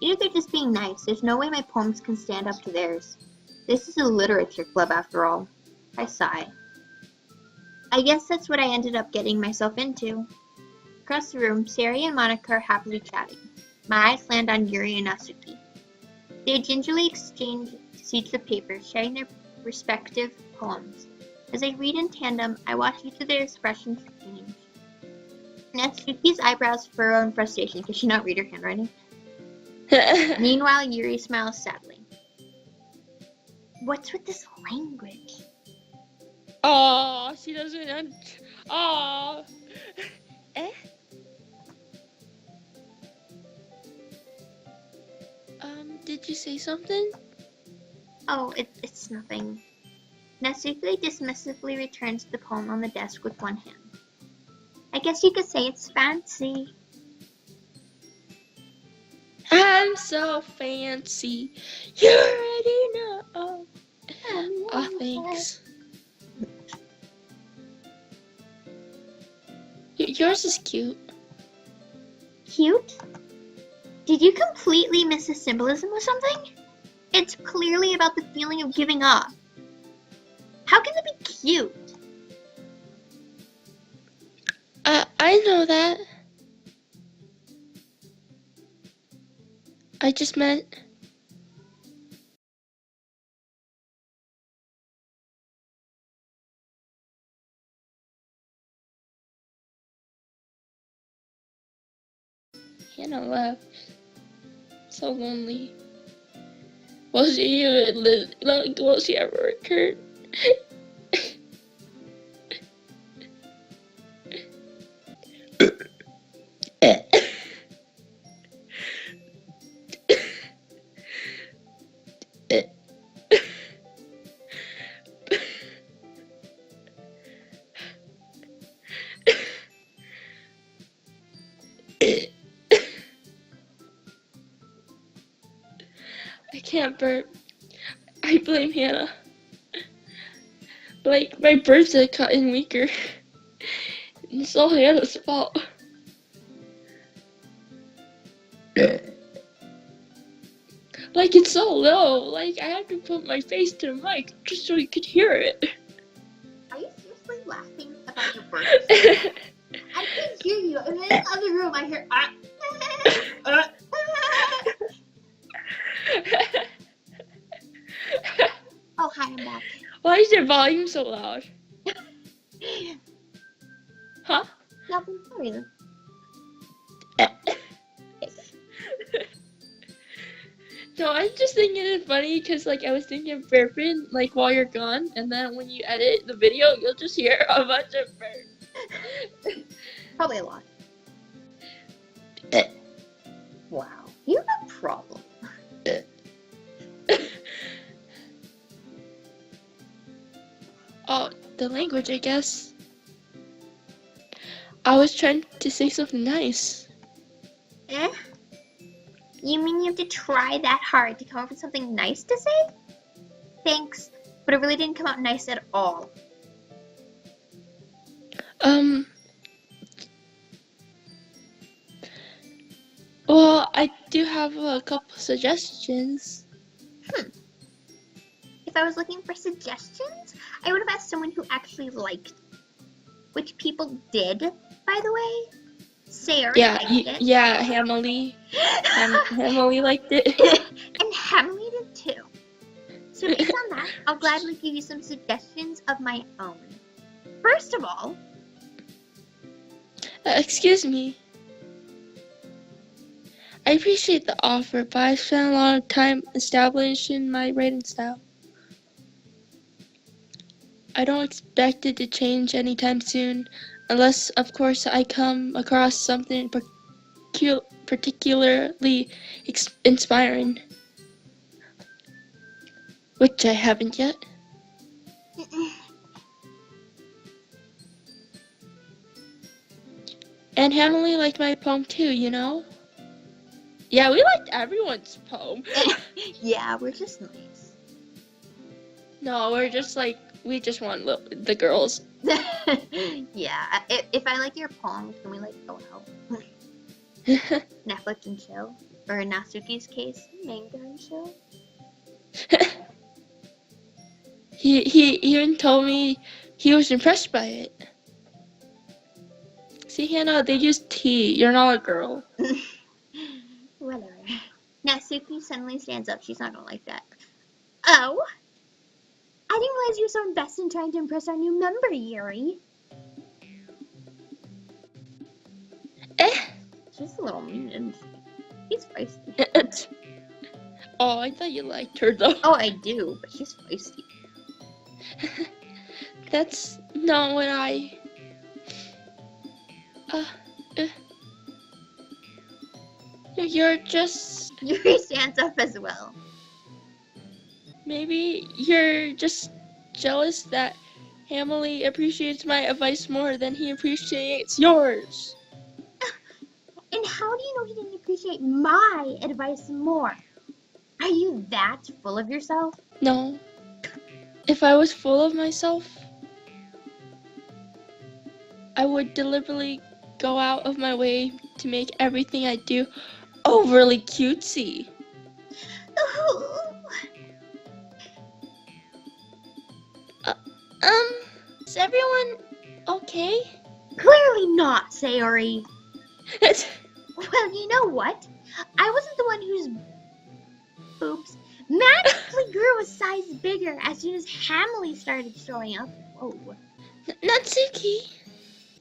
Even if they're just being nice, there's no way my poems can stand up to theirs. This is a literature club after all. I sigh. I guess that's what I ended up getting myself into. Across the room, Sari and Monica are happily chatting. My eyes land on Yuri and Natsuki. They gingerly exchange sheets of paper, sharing their respective poems. As they read in tandem, I watch each of their expressions change. Natsuki's eyebrows furrow in frustration. Can she not read her handwriting? Meanwhile, Yuri smiles sadly. What's with this language? Oh, she doesn't. Oh. Eh? did you say something? Oh, it's nothing. Natsuki dismissively returns the poem on the desk with one hand. I guess you could say it's fancy. I'm so fancy. You already know. Oh, thanks. Yours is cute. Cute? Did you completely miss the symbolism or something? It's clearly about the feeling of giving up. How can it be cute? I know that. I just meant. Hannah left. So lonely. Will she even live? Will she ever return? I can't burp. I blame Hannah. Like, my burps have gotten weaker. It's all Hannah's fault. Like, it's so low. Like, I have to put my face to the mic just so you could hear it. Are you seriously laughing about your burps? I can hear you. And in the other room, I hear. Oh, hi, I'm back. Why is your volume so loud? Huh? Nothing, no reason. No, I'm just thinking it's funny because, like, I was thinking of burping, like, while you're gone, and then when you edit the video, you'll just hear a bunch of burps. Probably a lot. Wow, you have a problem. Oh, the language, I guess. I was trying to say something nice. Eh? You mean you have to try that hard to come up with something nice to say? Thanks, but it really didn't come out nice at all. Well, I do have a couple suggestions. If I was looking for suggestions, I would have asked someone who actually liked it. Which people did, by the way. Sarah liked it. Yeah, Hamily. Hamily liked it. And Hamily did too. So based on that, I'll gladly give you some suggestions of my own. First of all... Excuse me. I appreciate the offer, but I spent a lot of time establishing my writing style. I don't expect it to change anytime soon, unless, of course, I come across something particularly inspiring, which I haven't yet. And Hamily liked my poem too, you know? Yeah, we liked everyone's poem. Yeah, we're just nice. No, we're just like, we just want the girls. Yeah, if I like your poem, can we like go out? Netflix and chill? Or in Natsuki's case, manga and chill? He even told me he was impressed by it. See, Hannah, they use T. You're not a girl. Whatever. Natsuki suddenly stands up. She's not gonna like that. Oh? I didn't realize you're so invested in trying to impress our new member, Yuri. She's a little mean, isn't she? She's feisty. Oh, I thought you liked her, though. Oh, I do, but she's feisty. That's not what I... You're just Yuri stands up as well. maybe you're just jealous that Hamley appreciates my advice more than he appreciates yours. And how do you know he didn't appreciate my advice more? Are you that full of yourself? No. If I was full of myself, I would deliberately go out of my way to make everything I do overly cutesy. Is everyone okay? Clearly not, Sayori. Well, you know what? I wasn't the one whose boobs magically grew a size bigger as soon as Hamley started showing up. Whoa. Natsuki.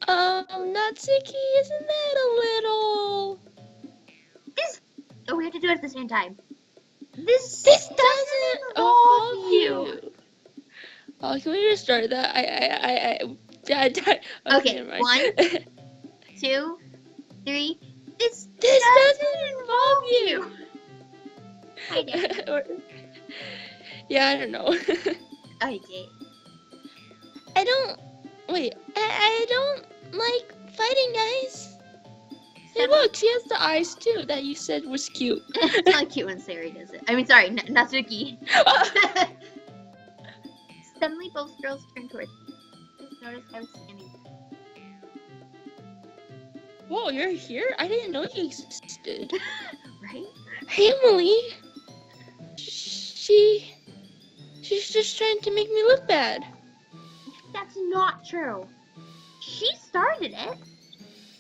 Natsuki, isn't that a little... Oh, we have to do it at the same time. This doesn't involve involve you. you. Oh, can we restart that? Okay, Okay, never mind. 1, 2, 3. This doesn't involve you. I did. Yeah, I don't know. Okay. I don't like fighting, guys. Hey, Suddenly- look, she has the eyes too that you said was cute. It's not cute when Sayori does it. I mean, sorry, Natsuki. Suddenly, both girls turned towards me. Just noticed I was standing Whoa, you're here? I didn't know you existed. there. Right? Hey, Emily. She's just trying to make me look bad. That's not true. She started it.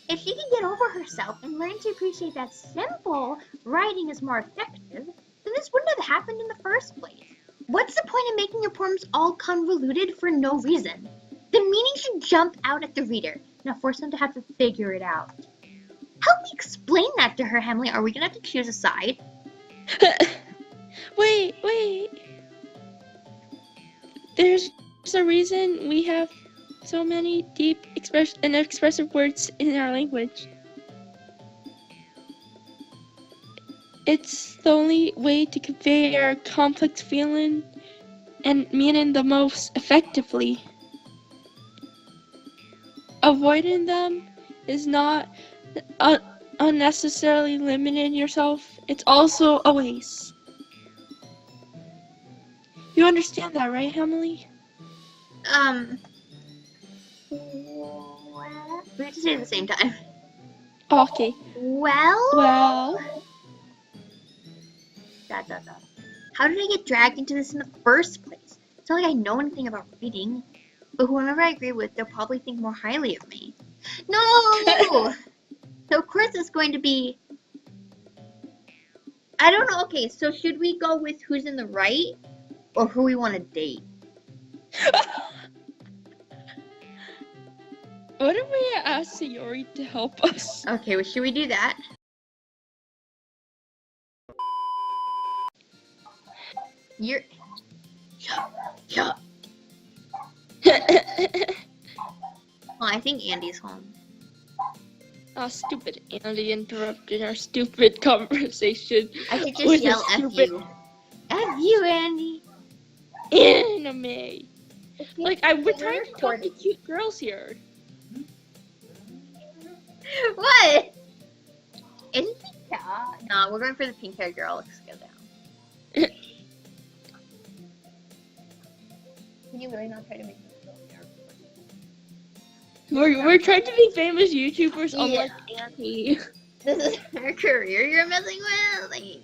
If she can get over herself and learn to appreciate that simple writing is more effective, then this wouldn't have happened in the first place. What's the point of making your poems all convoluted for no reason? The meaning should jump out at the reader, not force them to have to figure it out. Help me explain that to her, Hamley. Are we gonna have to choose a side? Wait. There's a reason we have so many deep and expressive words in our language. It's the only way to convey our complex feeling and meaning the most effectively. Avoiding them is not unnecessarily limiting yourself. It's also a waste. You understand that, right, Emily? We have to say it at the same time. Okay. Well. Dot. How did I get dragged into this in the first place? It's not like I know anything about reading. But whoever I agree with, they'll probably think more highly of me. No! So of course it's going to be... I don't know. Okay, so should we go with who's in the right? Or who we want to date? What if we ask Sayori to help us? Okay, well, should we do that? You're... Yeah. Well, I think Andy's home. Oh, stupid Andy interrupted our stupid conversation. I should just with a yell F stupid you. F you, Andy. Anime. Like, we're We're trying to talk to recording. cute girls here. What? Isn't he No, we're going for the pink hair girl. Let's go down. Can you really not try to make me feel We're trying to be famous YouTubers Yeah. unlike Andy. This is her career you're messing with? Like...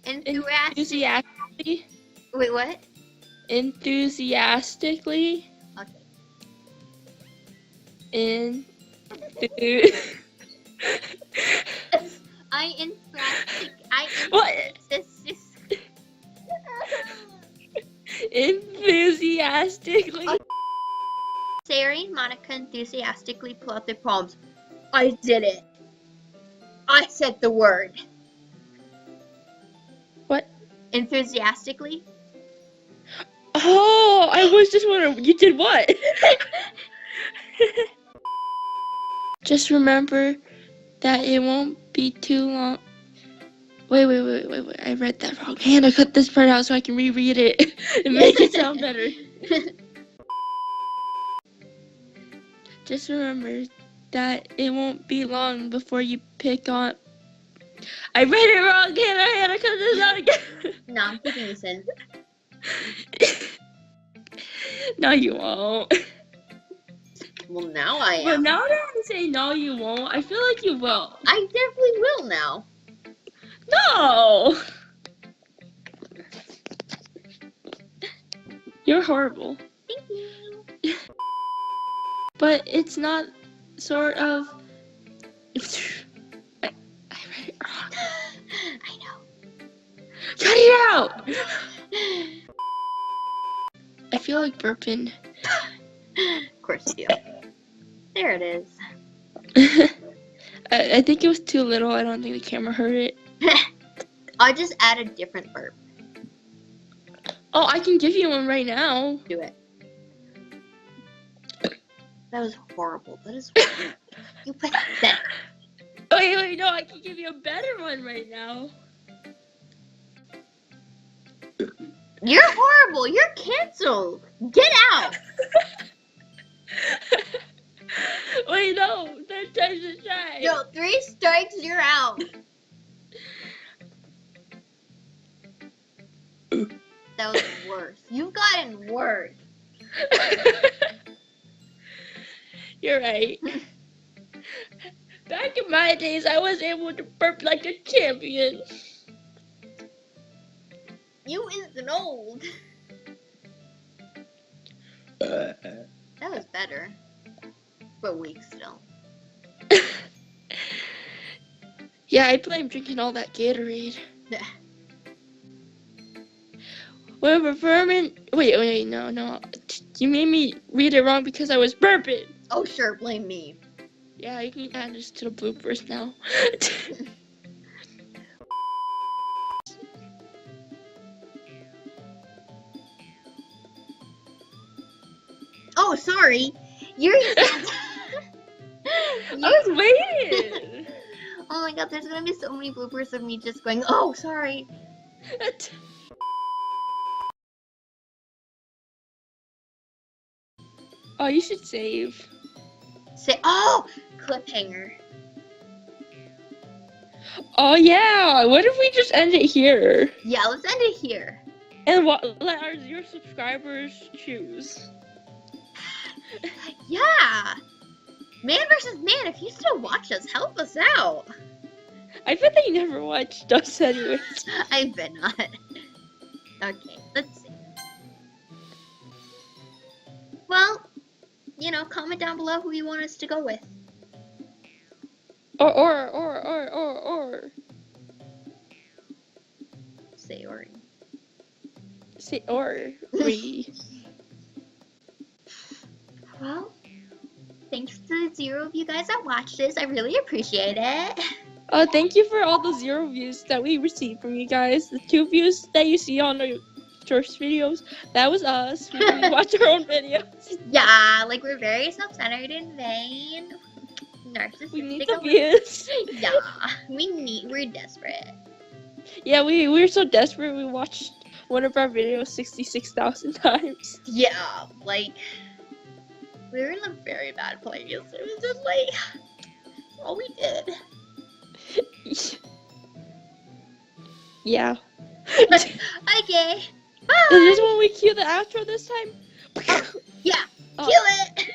Enthusiastically. Wait, what? Enthusiastically. Okay. What? Enthusiastically. Sayori and Monica enthusiastically pull out their palms. I did it. I said the word. What? Enthusiastically? Oh, I was just wondering, you did what? Just remember that it won't be too long. Wait. I read that wrong. Hannah, cut this part out so I can reread it and make it sound better. Just remember that it won't be long before you pick on. I read it wrong, Hannah, cut this out again. No, I'm keeping this in. No, you won't. Well, now I But am. now that I say no, you won't, I feel like you will. I definitely will now. No! You're horrible. Thank you. But it's not sort of. I read it wrong. I know. Cut it out! I feel like burping. Of course you do. There it is. I think it was too little. I don't think the camera heard it. I'll just add a different burp. Oh, I can give you one right now. Do it. That was horrible. That is horrible. You pathetic. Wait, no, I can give you a better one right now. You're horrible. You're canceled. Get out. Wait, no, third time's a charm. Yo, 3 strikes, you're out. That was worse. You've gotten worse. You're right. Back in my days, I was able to burp like a champion. You isn't old. That was better. But weak still. Yeah, I blame drinking all that Gatorade. Yeah. Whatever, Furman. Wait, no. You made me read it wrong because I was burping. Oh, sure, blame me. Yeah, you can add this to the bloopers now. Oh, sorry. You're. I was waiting. Oh my god, there's gonna be so many bloopers of me just going, oh, sorry. Oh, you should save. Say, oh, cliffhanger. Oh yeah, what if we just end it here Yeah, let's end it here. and let your subscribers choose? Yeah. Man versus man, if you still watch us, help us out. I bet they never watched us anyways. I bet not. Okay, let's see. Well, comment down below who you want us to go with. Or. Say or. Say or. We. Well, thanks to the 0 of you guys that watched this. I really appreciate it. Thank you for all the 0 views that we received from you guys. The 2 views that you see on the first videos, that was us. We didn't watch our own videos. Yeah, like we're very self-centered and vain. Narcissistic. We need the views. Yeah, we're desperate. Yeah, we're so desperate. We watched one of our videos 66,000 times. Yeah, like we were in a very bad place. It was just like that's all we did. Yeah. Okay. Bye. Is this when we cue the outro this time? Yeah. Oh. Kill it.